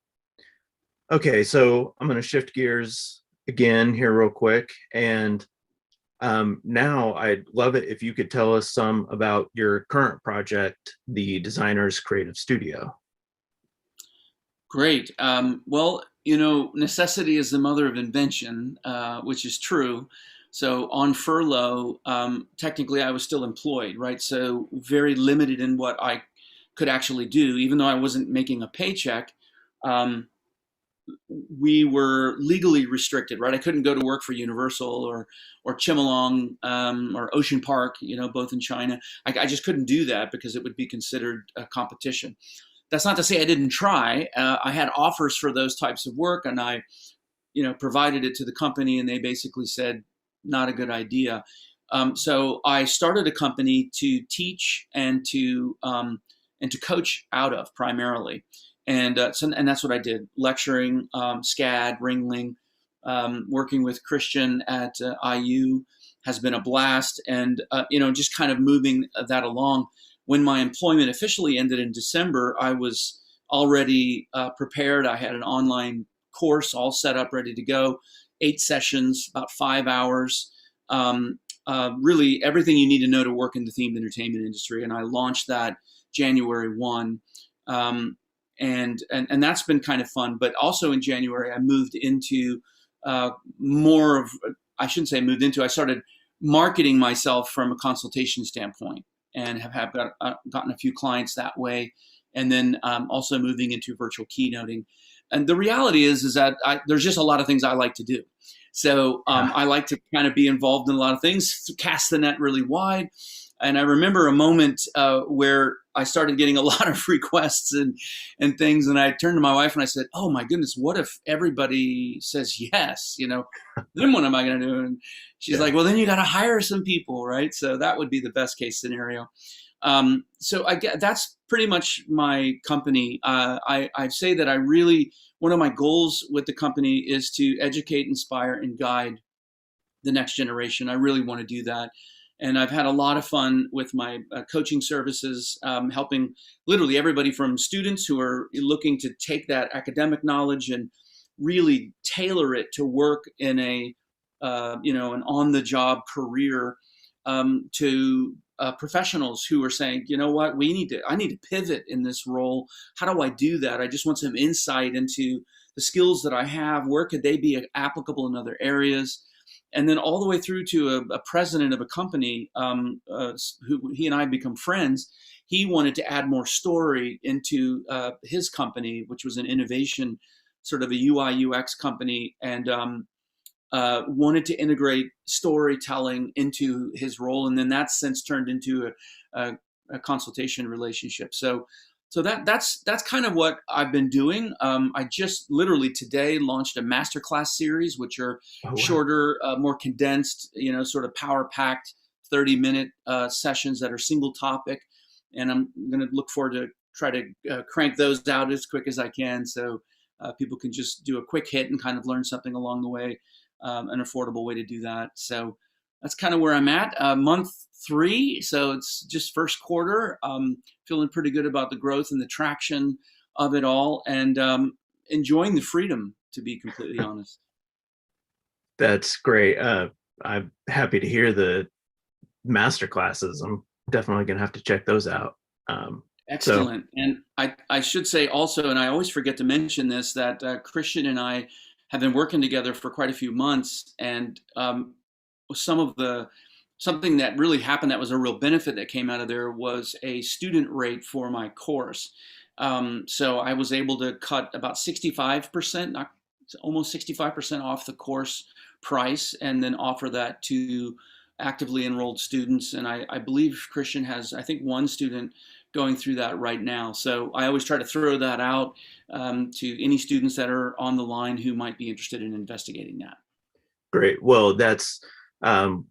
[SPEAKER 1] okay, so I'm going to shift gears again here real quick, and now I'd love it if you could tell us some about your current project, the Designer's Creative Studio.
[SPEAKER 2] Great. Well, necessity is the mother of invention, which is true. So on furlough, technically I was still employed, right? So very limited in what I could actually do, even though I wasn't making a paycheck. Um, we were legally restricted, right? I couldn't go to work for Universal or Chimelong or Ocean Park, both in China. I just couldn't do that because it would be considered a competition. That's not to say I didn't try. I had offers for those types of work, and I, provided it to the company, and they basically said, not a good idea. So I started a company to teach and to coach out of primarily, and that's what I did: lecturing, SCAD, Ringling, working with Christian at IU has been a blast, and just kind of moving that along. When my employment officially ended in December, I was already prepared. I had an online course all set up, ready to go. 8 sessions, about 5 hours. Really everything you need to know to work in the themed entertainment industry. And I launched that January 1. And that's been kind of fun. But also in January, I moved into more of, I shouldn't say moved into, I started marketing myself from a consultation standpoint and have gotten a few clients that way. And then also moving into virtual keynoting. And the reality is that there's just a lot of things I like to do. So
[SPEAKER 1] Yeah,
[SPEAKER 2] I like to kind of be involved in a lot of things, cast the net really wide. And I remember a moment where I started getting a lot of requests and things. And I turned to my wife and I said, "Oh my goodness, what if everybody says yes? Then what am I going to do?" And she's
[SPEAKER 1] yeah,
[SPEAKER 2] like, "Well, then you got to hire some people, right?" So that would be the best case scenario. So I get that's pretty much my company. I say that I really one of my goals with the company is to educate, inspire, and guide the next generation. I really want to do that. And I've had a lot of fun with my coaching services, helping literally everybody from students who are looking to take that academic knowledge and really tailor it to work in an on-the-job career, to professionals who are saying, you know what, I need to pivot in this role. How do I do that? I just want some insight into the skills that I have. Where could they be applicable in other areas? And then all the way through to a president of a company, who he and I become friends. He wanted to add more story into his company, which was an innovation, sort of a UI UX company, and wanted to integrate storytelling into his role, and then that's since turned into a consultation relationship. So that's kind of what I've been doing. I just literally today launched a masterclass series, which are
[SPEAKER 1] oh wow,
[SPEAKER 2] shorter, more condensed, sort of power packed 30-minute sessions that are single topic. And I'm going to look forward to try to crank those out as quick as I can, so people can just do a quick hit and kind of learn something along the way. An affordable way to do that. So that's kind of where I'm at. Month 3, so it's just first quarter. Feeling pretty good about the growth and the traction of it all, and enjoying the freedom, to be completely honest.
[SPEAKER 1] That's great. I'm happy to hear the master classes. I'm definitely gonna have to check those out.
[SPEAKER 2] Excellent. And I should say also, and I always forget to mention this, that Christian and I have been working together for quite a few months, and something that really happened that was a real benefit that came out of there was a student rate for my course. So I was able to cut about 65%, not almost 65% off the course price, and then offer that to actively enrolled students. And I believe Christian has, I think, one student going through that right now. So I always try to throw that out to any students that are on the line who might be interested in investigating that.
[SPEAKER 1] Great. Well, that's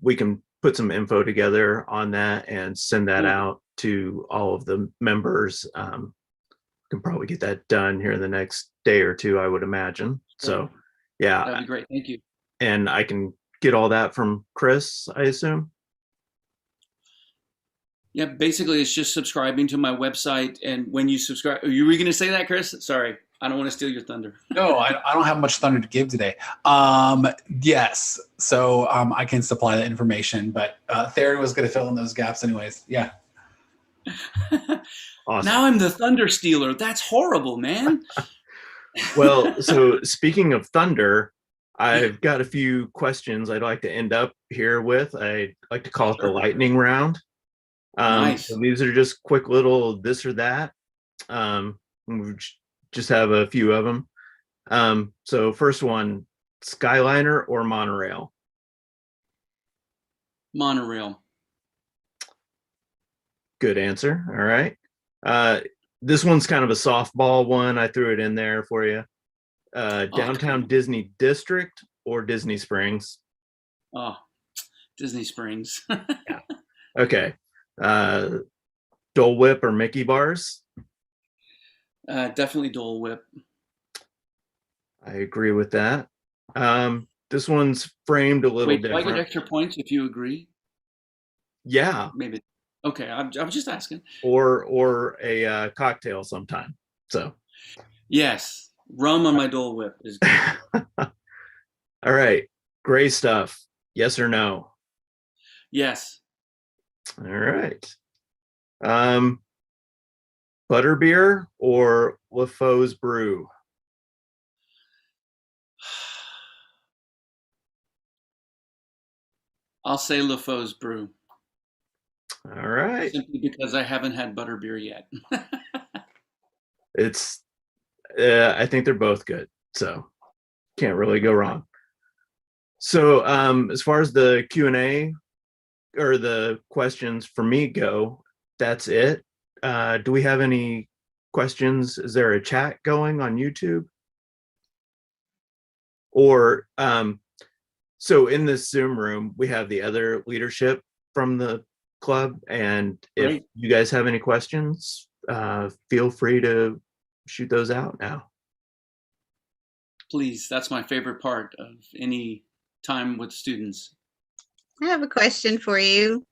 [SPEAKER 1] we can put some info together on that and send that out to all of the members. Can probably get that done here in the next day or two, I would imagine. So, yeah,
[SPEAKER 2] that'd be great. Thank you.
[SPEAKER 1] And I can get all that from Chris, I assume.
[SPEAKER 2] Yeah, basically, it's just subscribing to my website. And when you subscribe, you were going to say that, Chris? Sorry, I don't want to steal your thunder.
[SPEAKER 3] No, I don't have much thunder to give today. Yes, so I can supply that information, but Theron was going to fill in those gaps anyways. Yeah.
[SPEAKER 1] Awesome.
[SPEAKER 2] Now I'm the thunder stealer. That's horrible, man.
[SPEAKER 1] Well, so speaking of thunder, I've got a few questions I'd like to end up here with. I like to call it the lightning round.
[SPEAKER 2] Nice.
[SPEAKER 1] So these are just quick little this or that. We just have a few of them. So first one, Skyliner or monorail?
[SPEAKER 2] Monorail.
[SPEAKER 1] Good answer. All right. This one's kind of a softball one. I threw it in there for you. Downtown Disney District or Disney Springs?
[SPEAKER 2] Oh, Disney Springs.
[SPEAKER 1] Yeah. Okay. Dole Whip or Mickey bars?
[SPEAKER 2] Definitely Dole Whip.
[SPEAKER 1] I agree with that. This one's framed a little different.
[SPEAKER 2] Do I get extra points if you agree?
[SPEAKER 1] Yeah.
[SPEAKER 2] Maybe. Okay, I'm just asking.
[SPEAKER 1] Or a cocktail sometime. So.
[SPEAKER 2] Yes, rum on my Dole Whip is good.
[SPEAKER 1] All right, gray stuff. Yes or no?
[SPEAKER 2] Yes.
[SPEAKER 1] All right. Butterbeer or LaFoe's Brew?
[SPEAKER 2] I'll say LaFoe's Brew.
[SPEAKER 1] All right.
[SPEAKER 2] Simply because I haven't had butterbeer yet.
[SPEAKER 1] It's, I think they're both good, so can't really go wrong. So as far as the Q&A or the questions for me go, that's it. Do we have any questions? Is there a chat going on YouTube? Or so in this Zoom room, we have the other leadership from the club, and if you guys have any questions, feel free to shoot those out now.
[SPEAKER 2] Please, that's my favorite part of any time with students.
[SPEAKER 4] I have a question for you.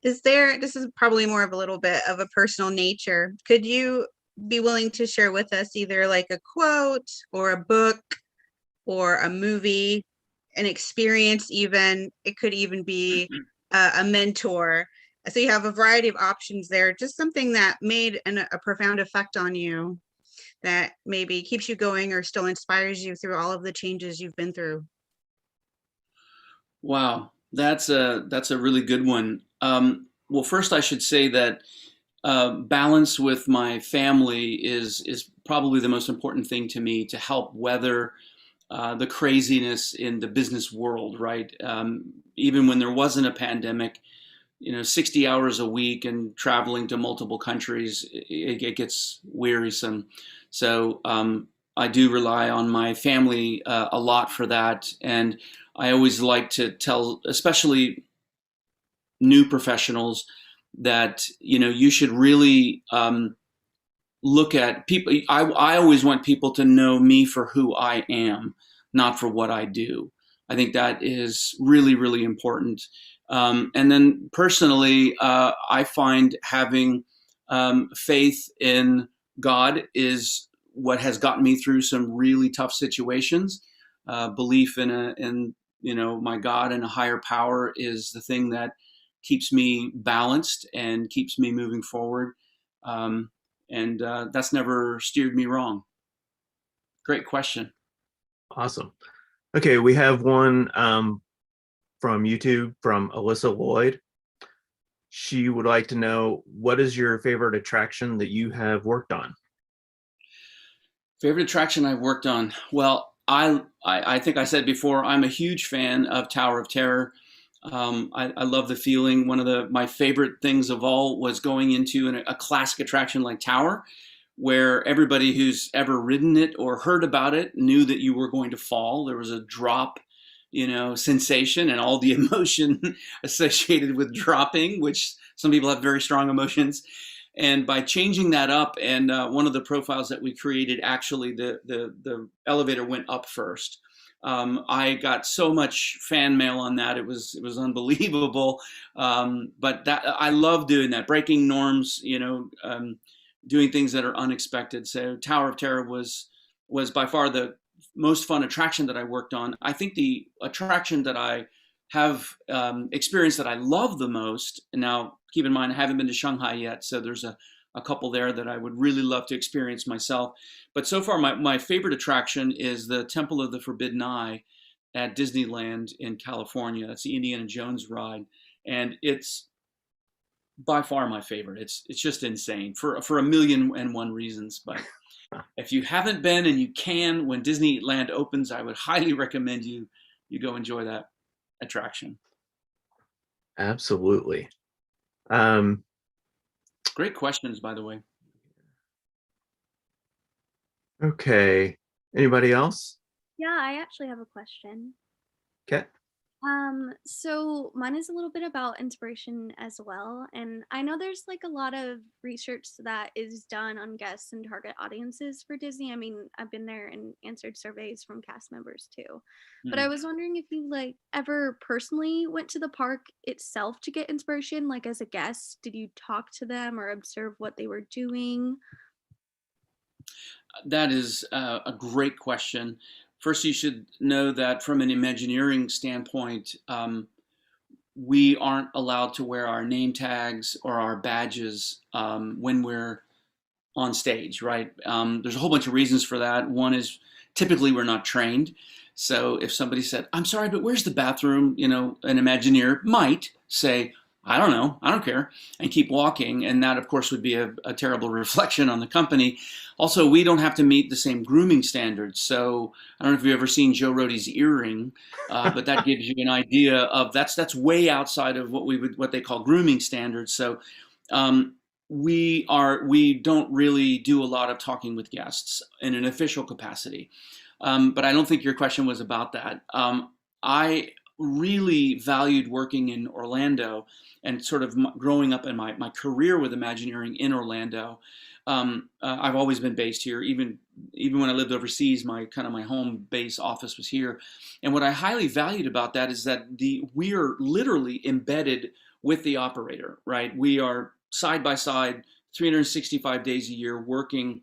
[SPEAKER 4] This is probably more of a little bit of a personal nature. Could you be willing to share with us either like a quote or a book or a movie, an experience even? It could even be a mentor. So you have a variety of options there, just something that made a profound effect on you that maybe keeps you going or still inspires you through all of the changes you've been through.
[SPEAKER 2] Wow, that's a really good one. Well, first I should say that balance with my family is probably the most important thing to me to help weather the craziness in the business world, right? Even when there wasn't a pandemic, 60 hours a week and traveling to multiple countries, it gets wearisome. So I do rely on my family a lot for that. And I always like to tell, especially new professionals, that, you should really look at people. I always want people to know me for who I am, not for what I do. I think that is really, really important. And then personally, I find having faith in God is what has gotten me through some really tough situations. Belief in my God and a higher power is the thing that keeps me balanced and keeps me moving forward. And that's never steered me wrong. Great question.
[SPEAKER 1] Awesome. Okay, we have one from YouTube from Alyssa Lloyd. She would like to know, what is your favorite attraction that you have worked on?
[SPEAKER 2] Favorite attraction I've worked on? Well, I think I said before, I'm a huge fan of Tower of Terror. I love the feeling. One of my favorite things of all was going into a classic attraction like Tower, where everybody who's ever ridden it or heard about it knew that you were going to fall. There was a drop, sensation and all the emotion associated with dropping, which some people have very strong emotions. And by changing that up, and one of the profiles that we created, actually the elevator went up first. I got so much fan mail on that; it was unbelievable. But I love doing that, breaking norms. Doing things that are unexpected. So Tower of Terror was by far the most fun attraction that I worked on. I think the attraction that I have experienced that I love the most, and now keep in mind I haven't been to Shanghai yet, so there's a couple there that I would really love to experience myself. But so far my favorite attraction is the Temple of the Forbidden Eye at Disneyland in California. That's the Indiana Jones ride, and it's by far my favorite. It's just insane for a million and one reasons. But if you haven't been and you can, when Disneyland opens, I would highly recommend you go enjoy that attraction.
[SPEAKER 1] Absolutely.
[SPEAKER 2] Great questions, by the way.
[SPEAKER 1] Okay. Anybody else?
[SPEAKER 5] Yeah, I actually have a question.
[SPEAKER 1] Okay.
[SPEAKER 5] So mine is a little bit about inspiration as well. And I know there's like a lot of research that is done on guests and target audiences for Disney. I mean, I've been there and answered surveys from cast members too. But I was wondering if you like ever personally went to the park itself to get inspiration, like as a guest. Did you talk to them or observe what they were doing?
[SPEAKER 2] That is a great question. First, you should know that from an Imagineering standpoint, we aren't allowed to wear our name tags or our badges when we're on stage, right? There's a whole bunch of reasons for that. One is typically we're not trained. So if somebody said, "I'm sorry, but where's the bathroom?" An Imagineer might say, "I don't know, I don't care," and keep walking. And that, of course, would be a terrible reflection on the company. Also, we don't have to meet the same grooming standards. So I don't know if you've ever seen Joe Rohde's earring, but that gives you an idea of that's way outside of what they call grooming standards. So we don't really do a lot of talking with guests in an official capacity. But I don't think your question was about that. I really valued working in Orlando and sort of growing up in my career with Imagineering in Orlando. I've always been based here, even when I lived overseas. My home base office was here, and what I highly valued about that is that we are literally embedded with the operator. Right, we are side by side, 365 days a year, working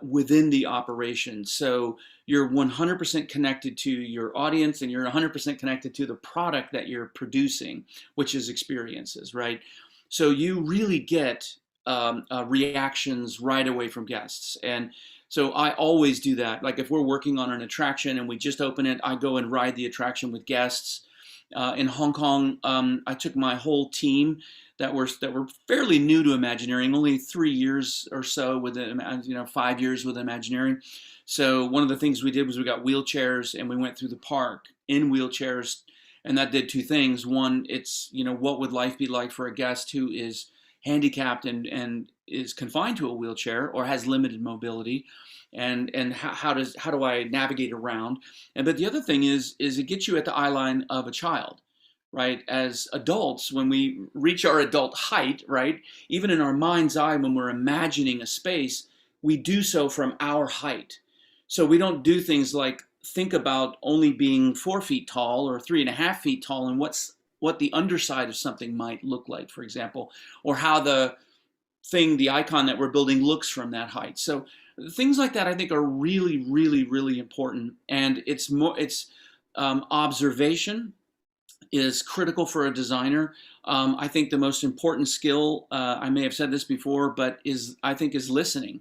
[SPEAKER 2] within the operation. So you're 100% connected to your audience, and you're 100% connected to the product that you're producing, which is experiences, right? So you really get reactions right away from guests. And so I always do that. Like if we're working on an attraction and we just open it, I go and ride the attraction with guests. In Hong Kong, I took my whole team that were fairly new to Imagineering, only 3 years or so with 5 years with Imagineering. So one of the things we did was we got wheelchairs and we went through the park in wheelchairs, and that did two things. One, it's what would life be like for a guest who is handicapped and is confined to a wheelchair or has limited mobility, and how do I navigate around? But the other thing is it gets you at the eye line of a child. right? As adults, when we reach our adult height, right? Even in our mind's eye, when we're imagining a space, we do so from our height. So we don't do things like think about only being 4 feet tall or 3.5 feet tall and what the underside of something might look like, for example, or how the icon that we're building looks from that height. So things like that, I think, are really, really, really important. And it's observation is critical for a designer. I think the most important skill, I may have said this before, but is listening,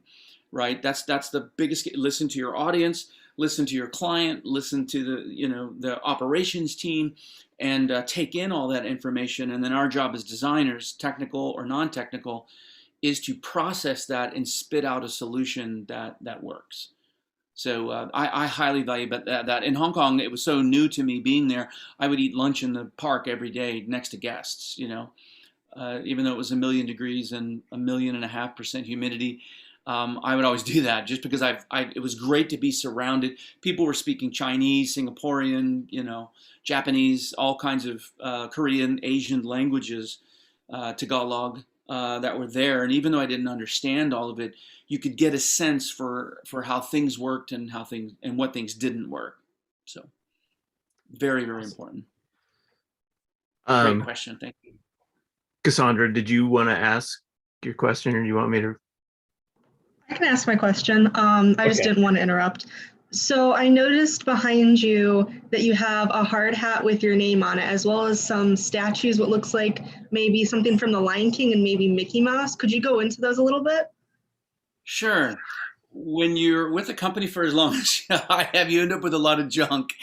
[SPEAKER 2] right? That's the biggest. Listen to your audience, listen to your client, listen to the operations team, and take in all that information. And then our job as designers, technical or non-technical, is to process that and spit out a solution that works. So I highly value that. In Hong Kong, it was so new to me being there. I would eat lunch in the park every day next to guests, even though it was 1,000,000 degrees and 1.5% humidity. I would always do that just because it was great to be surrounded. People were speaking Chinese, Singaporean, Japanese, all kinds of Korean, Asian languages, Tagalog, that were there. And even though I didn't understand all of it, you could get a sense for how things worked and what things didn't work. So very, very important. Great question. Thank you.
[SPEAKER 1] Cassandra, did you want to ask your question, or do you want me to?
[SPEAKER 6] I can ask my question. I just didn't want to interrupt. So I noticed behind you that you have a hard hat with your name on it, as well as some statues, what looks like maybe something from the Lion King and maybe Mickey Mouse. Could you go into those a little bit?
[SPEAKER 2] Sure. When you're with a company for as long as I have, you end up with a lot of junk.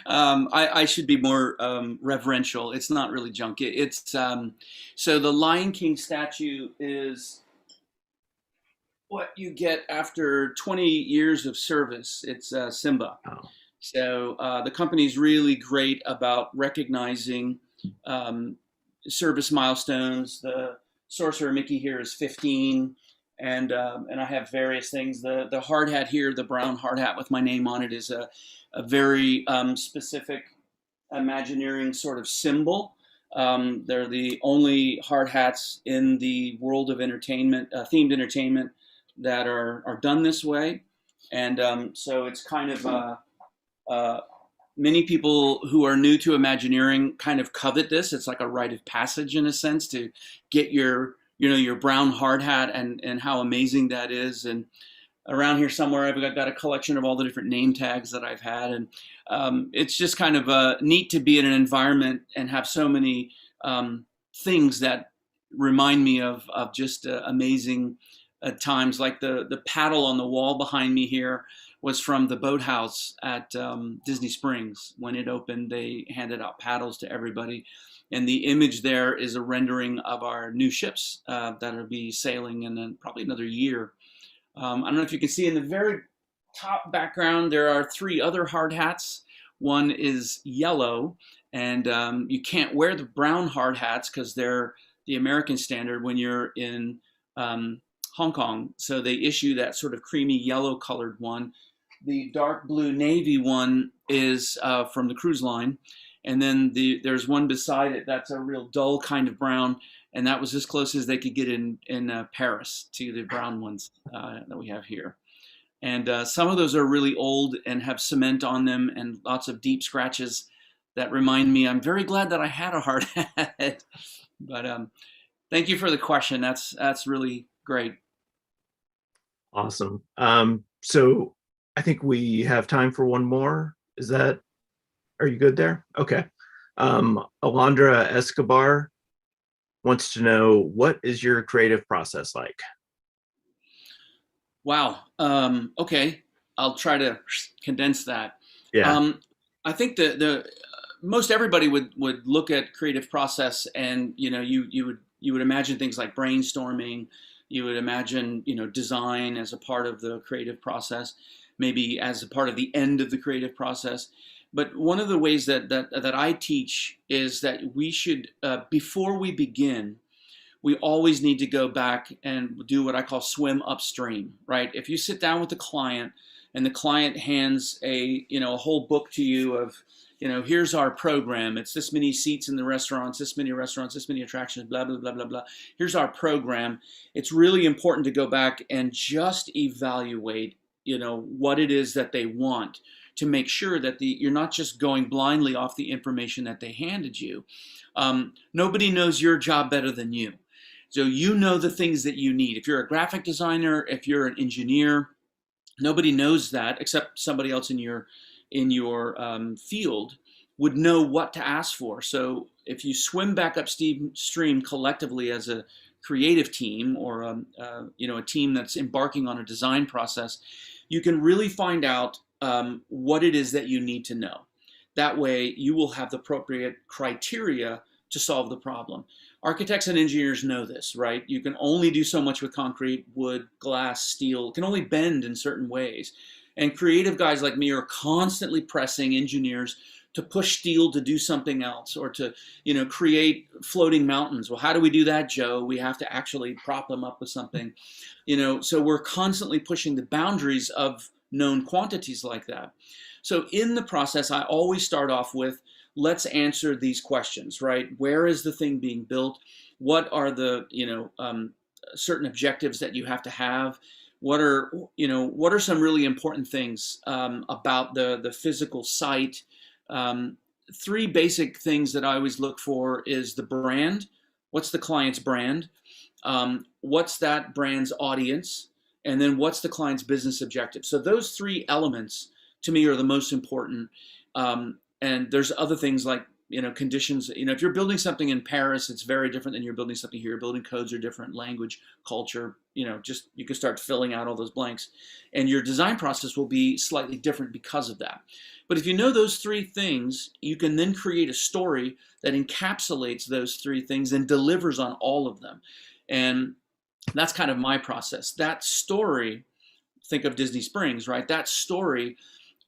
[SPEAKER 2] I should be more reverential. It's not really junk. So the Lion King statue is what you get after 20 years of service. It's Simba.
[SPEAKER 1] Oh.
[SPEAKER 2] So the company's really great about recognizing service milestones. The Sorcerer Mickey here is 15. And I have various things. The hard hat here, the brown hard hat with my name on it, is a very specific Imagineering sort of symbol. They're the only hard hats in the world of entertainment, themed entertainment, that are done this way. And so it's kind of many people who are new to Imagineering kind of covet this. It's like a rite of passage in a sense to get your brown hard hat and how amazing that is. And around here somewhere, I've got a collection of all the different name tags that I've had. And it's just kind of neat to be in an environment and have so many things that remind me of just amazing times. Like the paddle on the wall behind me here was from the boathouse at Disney Springs. When it opened, they handed out paddles to everybody. And the image there is a rendering of our new ships that will be sailing in probably another year. I don't know if you can see in the very top background, there are 3 other hard hats. One is yellow, and you can't wear the brown hard hats because they're the American standard when you're in Hong Kong. So they issue that sort of creamy yellow colored one. The dark blue navy one is from the cruise line. And then there's one beside it that's a real dull kind of brown, and that was as close as they could get in Paris to the brown ones that we have here. And some of those are really old and have cement on them and lots of deep scratches that remind me I'm very glad that I had a hard hat. But thank you for the question. That's really great.
[SPEAKER 1] Awesome. So I think we have time for one more. Are you good there? Okay. Alondra Escobar wants to know, what is your creative process like?
[SPEAKER 2] Wow. Okay. I'll try to condense that.
[SPEAKER 1] Yeah.
[SPEAKER 2] I think the most everybody would look at creative process, and you would imagine things like brainstorming. You would imagine design as a part of the creative process, maybe as a part of the end of the creative process. But one of the ways that I teach is that we should, before we begin, we always need to go back and do what I call swim upstream, right? If you sit down with the client and the client hands a whole book to you of, here's our program. It's this many seats in the restaurants, this many attractions, blah, blah, blah, blah, blah. Here's our program. It's really important to go back and just evaluate, what it is that they want, to make sure that you're not just going blindly off the information that they handed you. Nobody knows your job better than you. So you know the things that you need. If you're a graphic designer, if you're an engineer, nobody knows that except somebody else in your field would know what to ask for. So if you swim back upstream collectively as a creative team, or a team that's embarking on a design process, you can really find out what it is that you need to know. That way you will have the appropriate criteria to solve the problem. Architects and engineers know this, right? You can only do so much with concrete, wood, glass, steel. It can only bend in certain ways. And creative guys like me are constantly pressing engineers to push steel to do something else, or to, create floating mountains. Well, how do we do that, Joe? We have to actually prop them up with something, so we're constantly pushing the boundaries of known quantities like that. So in the process, I always start off with, let's answer these questions, right? Where is the thing being built? What are the, certain objectives that you have to have? What are some really important things about the physical site? Three basic things that I always look for is the brand. What's the client's brand? What's that brand's audience? And then what's the client's business objective? So those three elements to me are the most important. And there's other things like, conditions. If you're building something in Paris, it's very different than you're building something here. Building codes are different, language, culture, just you can start filling out all those blanks. And your design process will be slightly different because of that. But if you know those three things, you can then create a story that encapsulates those three things and delivers on all of them. And that's kind of my process. That story, think of Disney Springs, right? That story,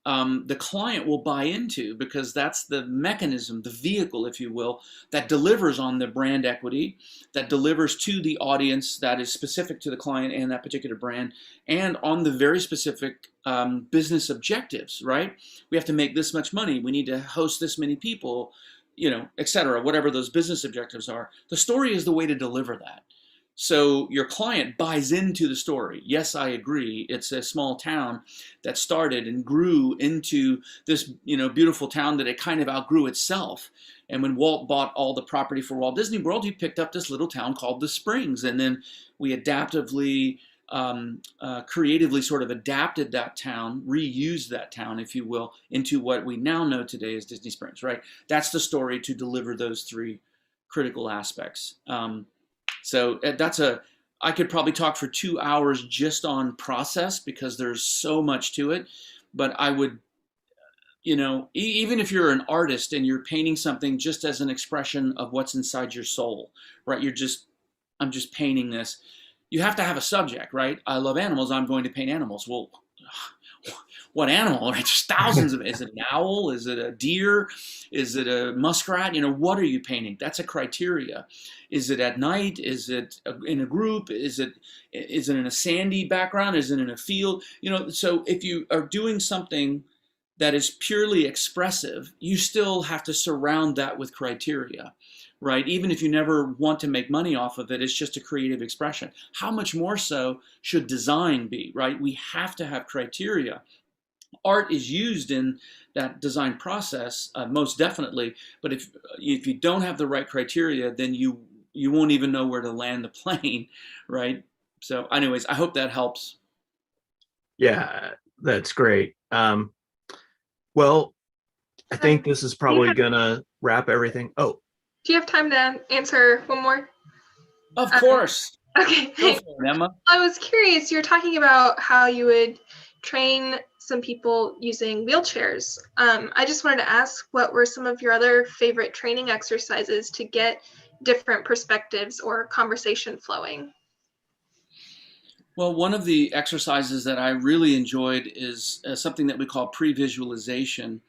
[SPEAKER 2] the client will buy into, because that's the mechanism, the vehicle, if you will, that delivers on the brand equity, that delivers to the audience that is specific to the client and that particular brand, and on the very specific business objectives, right? We have to make this much money. We need to host this many people, et cetera, whatever those business objectives are. The story is the way to deliver that. So your client buys into the story. Yes, I agree. It's a small town that started and grew into this, beautiful town that it kind of outgrew itself. And when Walt bought all the property for Walt Disney World, he picked up this little town called the Springs. And then we adaptively, creatively sort of adapted that town, reused that town, if you will, into what we now know today as Disney Springs, right? That's the story to deliver those three critical aspects. So I could probably talk for 2 hours just on process, because there's so much to it. But I would, even if you're an artist and you're painting something just as an expression of what's inside your soul, right? I'm just painting this. You have to have a subject, right? I love animals. I'm going to paint animals. Well, what animal? Right? There's thousands of. Is it an owl? Is it a deer? Is it a muskrat? What are you painting? That's a criteria. Is it at night? Is it in a group? Is it in a sandy background? Is it in a field? So if you are doing something that is purely expressive, you still have to surround that with criteria, right? Even if you never want to make money off of it, it's just a creative expression. How much more so should design be, right? We have to have criteria. Art is used in that design process, most definitely. But if you don't have the right criteria, then you won't even know where to land the plane, right? So anyways, I hope that helps.
[SPEAKER 1] Yeah, that's great. Well, I think this is probably gonna wrap everything. Oh,
[SPEAKER 7] do you have time to answer one more?
[SPEAKER 2] Of course.
[SPEAKER 7] Okay.
[SPEAKER 2] Go for it, Emma.
[SPEAKER 7] I was curious, you're talking about how you would train some people using wheelchairs. I just wanted to ask, what were some of your other favorite training exercises to get different perspectives or conversation flowing?
[SPEAKER 2] Well, one of the exercises that I really enjoyed is something that we call pre-visualization.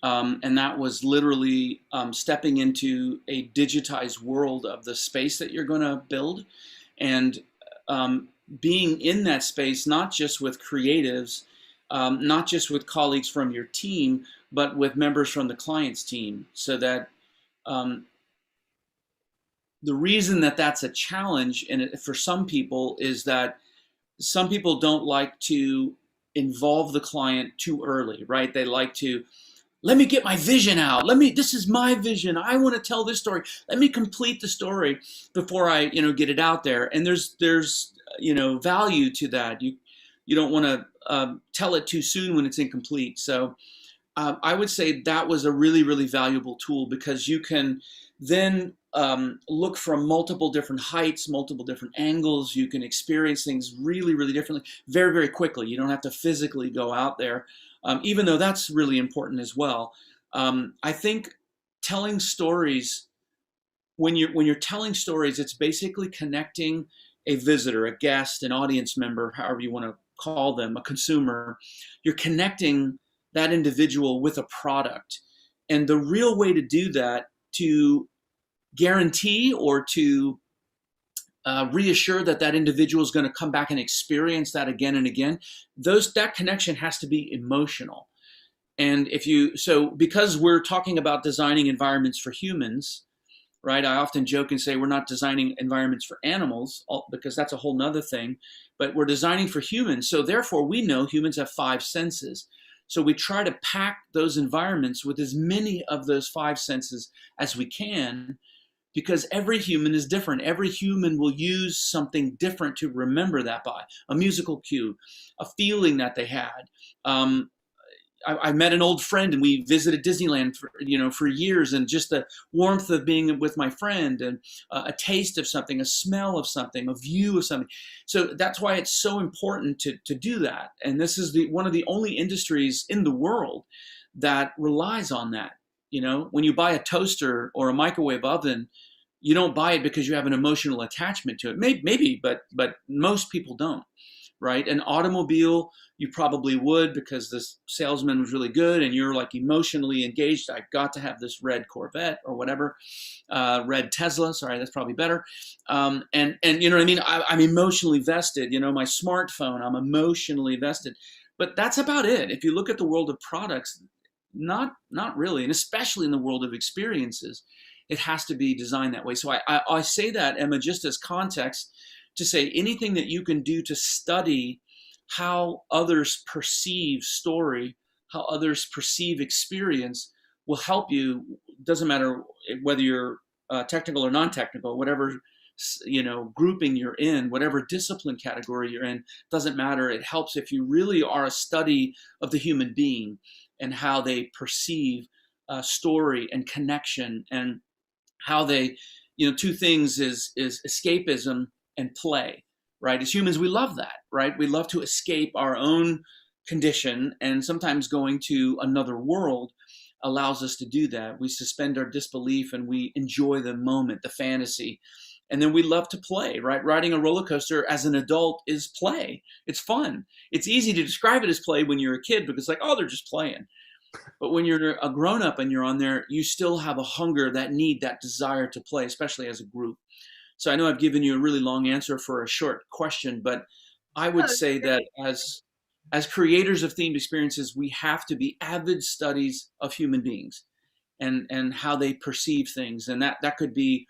[SPEAKER 2] And that was literally stepping into a digitized world of the space that you're going to build, and being in that space, not just with creatives, not just with colleagues from your team, but with members from the client's team, so that the reason that that's a challenge for some people is that some people don't like to involve the client too early, right? They like to, let me get my vision out. This is my vision. I want to tell this story. Let me complete the story before I, get it out there. And there's value to that. You don't want to tell it too soon when it's incomplete. So I would say that was a really, really valuable tool, because you can then look from multiple different heights, multiple different angles. You can experience things really, really differently, very, very quickly. You don't have to physically go out there, even though that's really important as well. I think telling stories, when you're telling stories, it's basically connecting a visitor, a guest, an audience member, however you want to call them, a consumer. You're connecting that individual with a product. And the real way to do that, to guarantee or to reassure that that individual is going to come back and experience that again and again, that connection has to be emotional. And because we're talking about designing environments for humans, right? I often joke and say we're not designing environments for animals, because that's a whole nother thing, but we're designing for humans. So therefore, we know humans have 5 senses. So we try to pack those environments with as many of those 5 senses as we can, because every human is different. Every human will use something different to remember that by. A musical cue, a feeling that they had. I met an old friend and we visited Disneyland for years, and just the warmth of being with my friend, and a taste of something, a smell of something, a view of something. So that's why it's so important to do that. And this is one of the only industries in the world that relies on that. When you buy a toaster or a microwave oven, you don't buy it because you have an emotional attachment to it. Maybe, but most people don't. Right? An automobile, you probably would, because this salesman was really good and you're like emotionally engaged. I got to have this red Corvette or whatever, red Tesla. Sorry, that's probably better. And you know what I mean? I'm emotionally vested. My smartphone, I'm emotionally vested. But that's about it. If you look at the world of products, not really, and especially in the world of experiences, it has to be designed that way. So I say that, Emma, just as context, to say anything that you can do to study how others perceive story, how others perceive experience, will help you. Doesn't matter whether you're technical or non-technical, whatever grouping you're in, whatever discipline category you're in, doesn't matter. It helps if you really are a study of the human being and how they perceive story and connection, and how they, 2 things is escapism and play, right? As humans, we love that, right? We love to escape our own condition, and sometimes going to another world allows us to do that. We suspend our disbelief and we enjoy the moment, the fantasy. And then we love to play, right? Riding a roller coaster as an adult is play. It's fun. It's easy to describe it as play when you're a kid, because they're just playing. But when you're a grown-up and you're on there, you still have a hunger, that need, that desire to play, especially as a group. So I know I've given you a really long answer for a short question, but I would say that as creators of themed experiences, we have to be avid studies of human beings and how they perceive things. And that could be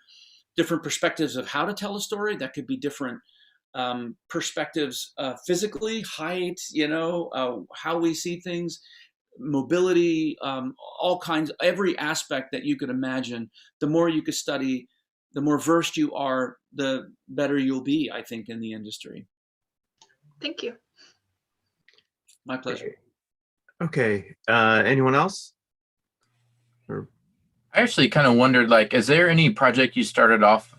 [SPEAKER 2] different perspectives of how to tell a story. That could be different perspectives physically, height, how we see things, mobility, all kinds, every aspect that you could imagine. The more you could study, the more versed you are, the better you'll be, I think, in the industry.
[SPEAKER 7] Thank you.
[SPEAKER 2] My pleasure.
[SPEAKER 1] Okay. Anyone else?
[SPEAKER 8] I actually kind of wondered, is there any project you started off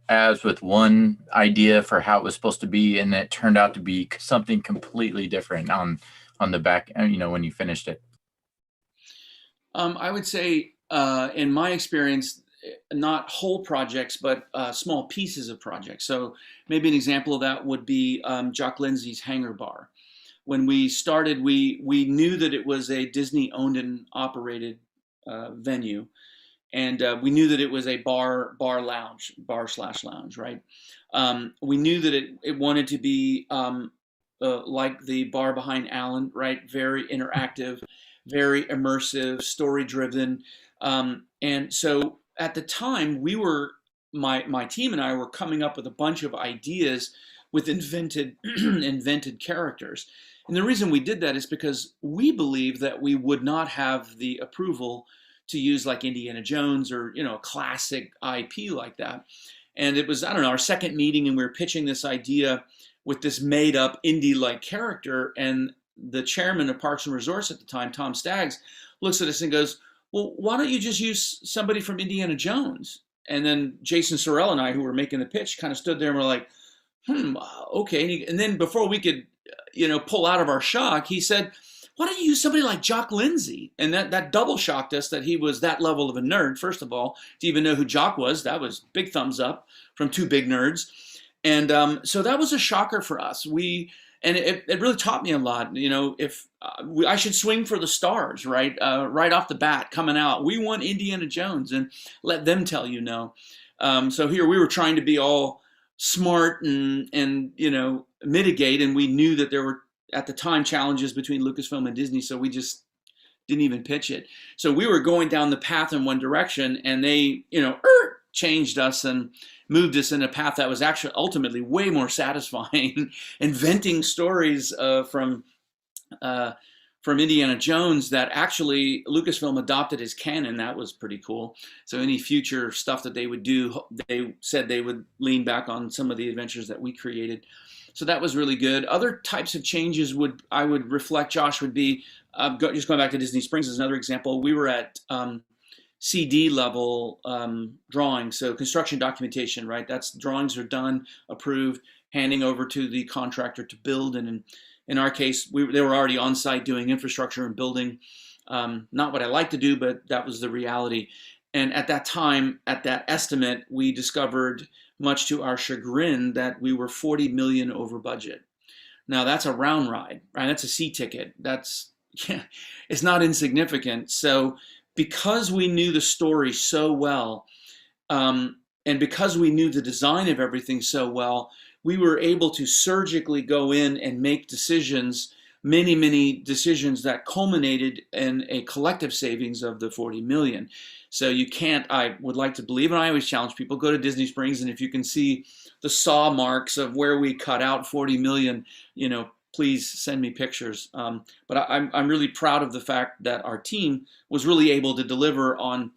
[SPEAKER 8] as with one idea for how it was supposed to be, and it turned out to be something completely different on the back, when you finished it?
[SPEAKER 2] I would say, in my experience, not whole projects, but small pieces of projects. So maybe an example of that would be Jock Lindsay's Hangar Bar. When we started, we knew that it was a Disney owned and operated venue, and we knew that it was a bar/lounge, right? We knew that it wanted to be like the bar behind Alan, right? Very interactive, very immersive, story driven. And so at the time, we were, my team and I were coming up with a bunch of ideas with invented invented characters. And the reason we did that is because we believed that we would not have the approval to use like Indiana Jones or, you know, a classic IP like that. And it was, I don't know, our second meeting, and we were pitching this idea with this made up indie like character. And the chairman of Parks and Resorts at the time, Tom Staggs, looks at us and goes, well, why don't you just use somebody from Indiana Jones? And then Jason Sorrell and I, who were making the pitch, kind of stood there and were like, okay. And then before we could, you know, pull out of our shock, he said, why don't you use somebody like Jock Lindsay? And that double shocked us that he was that level of a nerd, first of all. To even know who Jock was, that was big thumbs up from two big nerds. And so that was a shocker for us. And it really taught me a lot. You know, if I should swing for the stars, right? Right off the bat, coming out. We want Indiana Jones, and let them tell you no. So here we were trying to be all smart and you know, mitigate, and we knew that there were at the time challenges between Lucasfilm and Disney, so we just didn't even pitch it. So we were going down the path in one direction, and they, you know, changed us and moved us in a path that was actually ultimately way more satisfying, inventing stories from Indiana Jones that actually Lucasfilm adopted as canon. That was pretty cool. So any future stuff that they would do, they said they would lean back on some of the adventures that we created. So that was really good. Other types of changes I would reflect, Josh, would be, just going back to Disney Springs as another example, we were at CD level drawing, so construction documentation, right? That's drawings are done, approved, handing over to the contractor to build. And in our case, they were already on site doing infrastructure and building. Not what I like to do, but that was the reality. And at that time, at that estimate, we discovered, much to our chagrin, that we were 40 million over budget. Now that's a round ride, right? That's a sea ticket. It's not insignificant. So because we knew the story so well, and because we knew the design of everything so well, we were able to surgically go in and make decisions, many, many decisions that culminated in a collective savings of the 40 million. So you can't, I would like to believe, and I always challenge people, go to Disney Springs, and if you can see the saw marks of where we cut out 40 million, you know, please send me pictures. But I'm really proud of the fact that our team was really able to deliver on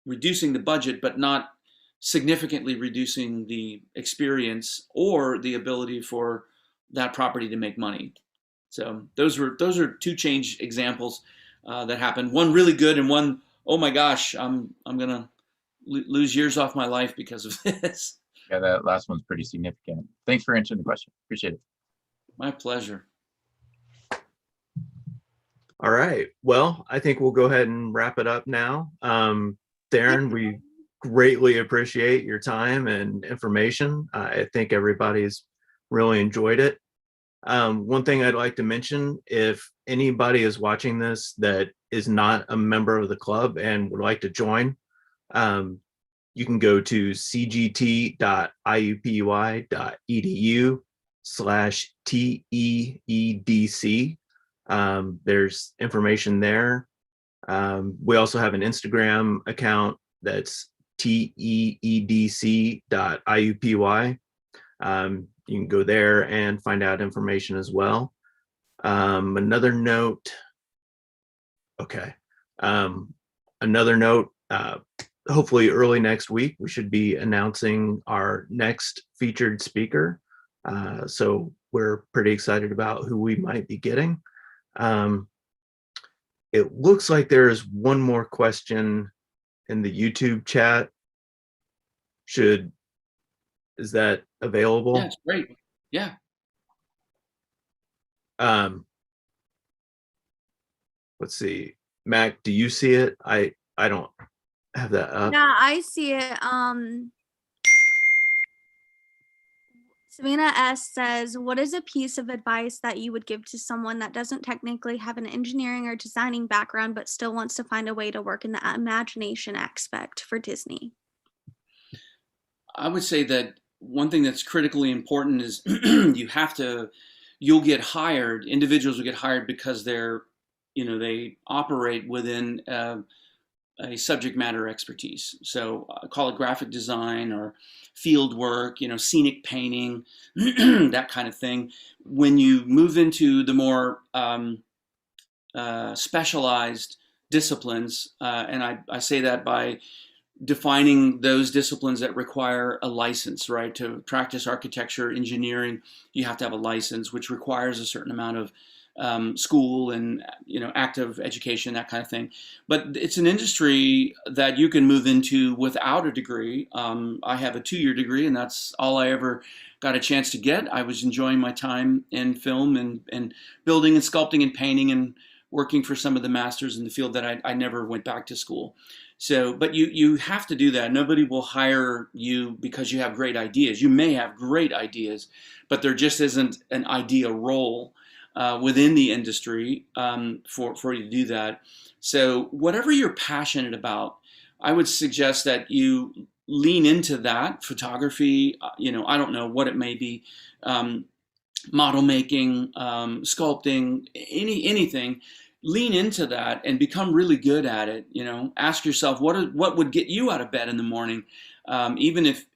[SPEAKER 2] reducing the budget, but not significantly reducing the experience or the ability for that property to make money. So those are two change examples that happened. One really good, and one, oh my gosh, I'm gonna lose years off my life because of this.
[SPEAKER 8] Yeah, that last one's pretty significant. Thanks for answering the question. Appreciate it.
[SPEAKER 2] My pleasure.
[SPEAKER 1] All right. Well, I think we'll go ahead and wrap it up now. Theron, we greatly appreciate your time and information. I think everybody's really enjoyed it. One thing I'd like to mention, if anybody is watching this that is not a member of the club and would like to join, you can go to cgt.iupui.edu/TEEDC. There's information there. We also have an Instagram account that's TEEDC.IUPUI. You can go there and find out information as well. Another note, hopefully early next week, we should be announcing our next featured speaker. So we're pretty excited about who we might be getting. It looks like there is one more question in the YouTube chat. Is that available?
[SPEAKER 2] Yeah, it's great. Yeah.
[SPEAKER 1] Let's see. Mac, do you see it? I don't have that up.
[SPEAKER 5] Yeah, I see it. Savannah S says, what is a piece of advice that you would give to someone that doesn't technically have an engineering or designing background, but still wants to find a way to work in the imagination aspect for Disney?
[SPEAKER 2] I would say that one thing that's critically important is you have to you'll get hired, individuals will get hired because they're, they operate within a subject matter expertise. So call it graphic design or field work, scenic painting, that kind of thing. When you move into the more specialized disciplines, and I say that by defining those disciplines that require a license, right? To practice architecture, engineering, you have to have a license, which requires a certain amount of school and active education, that kind of thing. But it's an industry that you can move into without a degree. I have a 2-year degree, and that's all I ever got a chance to get. I was enjoying my time in film and building and sculpting and painting and working for some of the masters in the field that I never went back to school. So, but you have to do that. Nobody will hire you because you have great ideas. You may have great ideas, but there just isn't an idea role within the industry for you to do that. So whatever you're passionate about, I would suggest that you lean into that. Photography, I don't know what it may be, model making, sculpting, anything. Lean into that and become really good at it. Ask yourself what would get you out of bed in the morning, even if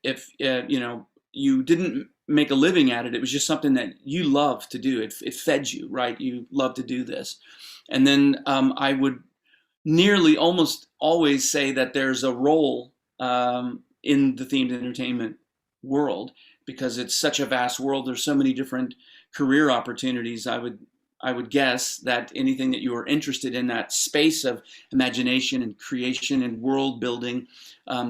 [SPEAKER 2] you didn't make a living at it. It was just something that you love to do. It fed you, right? You love to do this. And then I would nearly almost always say that there's a role in the themed entertainment world, because it's such a vast world. There's so many different career opportunities. I would guess that anything that you are interested in, that space of imagination and creation and world building,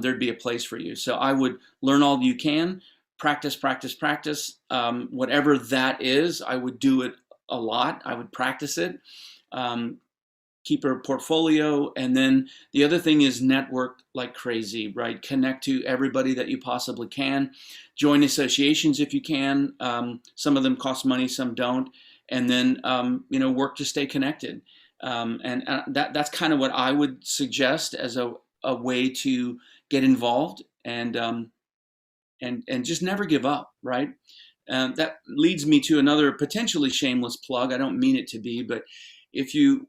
[SPEAKER 2] there'd be a place for you. So I would learn all you can, practice. Whatever that is, I would do it a lot. I would practice it, keep a portfolio. And then the other thing is network like crazy, right? Connect to everybody that you possibly can. Join associations if you can. Some of them cost money, some don't. And then, work to stay connected. And that's kind of what I would suggest as a way to get involved and just never give up, right? That leads me to another potentially shameless plug. I don't mean it to be, but if you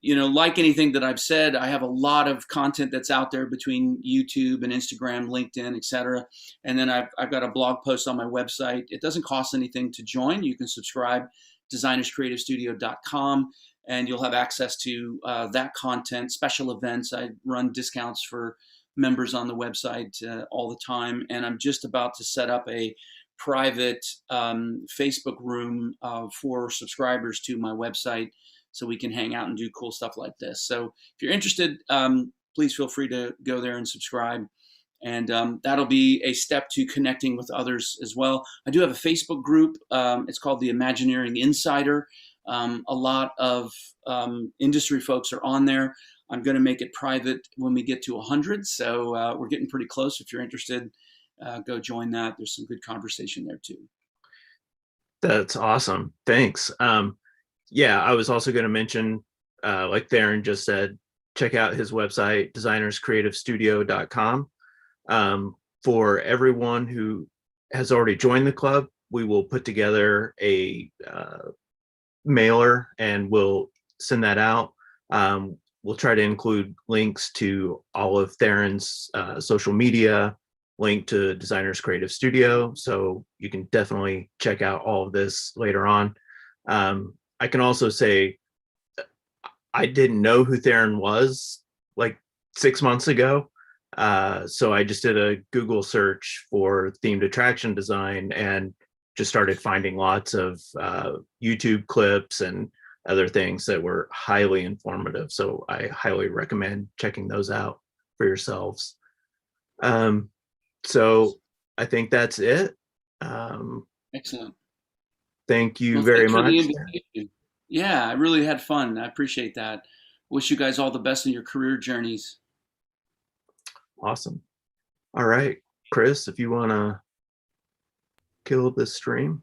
[SPEAKER 2] like anything that I've said, I have a lot of content that's out there between YouTube and Instagram, LinkedIn, etc. And then I've got a blog post on my website. It doesn't cost anything to join. You can subscribe, designerscreativestudio.com, and you'll have access to that content, special events. I run discounts for members on the website all the time, and I'm just about to set up a private Facebook room for subscribers to my website, so we can hang out and do cool stuff like this. So if you're interested, please feel free to go there and subscribe. And that'll be a step to connecting with others as well. I do have a Facebook group. It's called the Imagineering Insider. A lot of industry folks are on there. I'm going to make it private when we get to 100. So we're getting pretty close. If you're interested, go join that. There's some good conversation there too.
[SPEAKER 1] That's awesome. Thanks. Yeah, I was also going to mention, like Theron just said, check out his website, designerscreativestudio.com. For everyone who has already joined the club, we will put together a mailer and we'll send that out. We'll try to include links to all of Theron's social media, link to Designers Creative Studio, so you can definitely check out all of this later on. I can also say I didn't know who Theron was like 6 months ago. So I just did a Google search for themed attraction design and just started finding lots of YouTube clips and other things that were highly informative. So I highly recommend checking those out for yourselves. So I think that's it.
[SPEAKER 2] Excellent.
[SPEAKER 1] Thank you
[SPEAKER 2] Well,
[SPEAKER 1] very
[SPEAKER 2] thanks for the
[SPEAKER 1] much.
[SPEAKER 2] invitation. Yeah, I really had fun. I appreciate that. Wish you guys all the best in your career journeys.
[SPEAKER 1] Awesome. All right, Chris, if you want to kill the stream.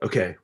[SPEAKER 1] Okay,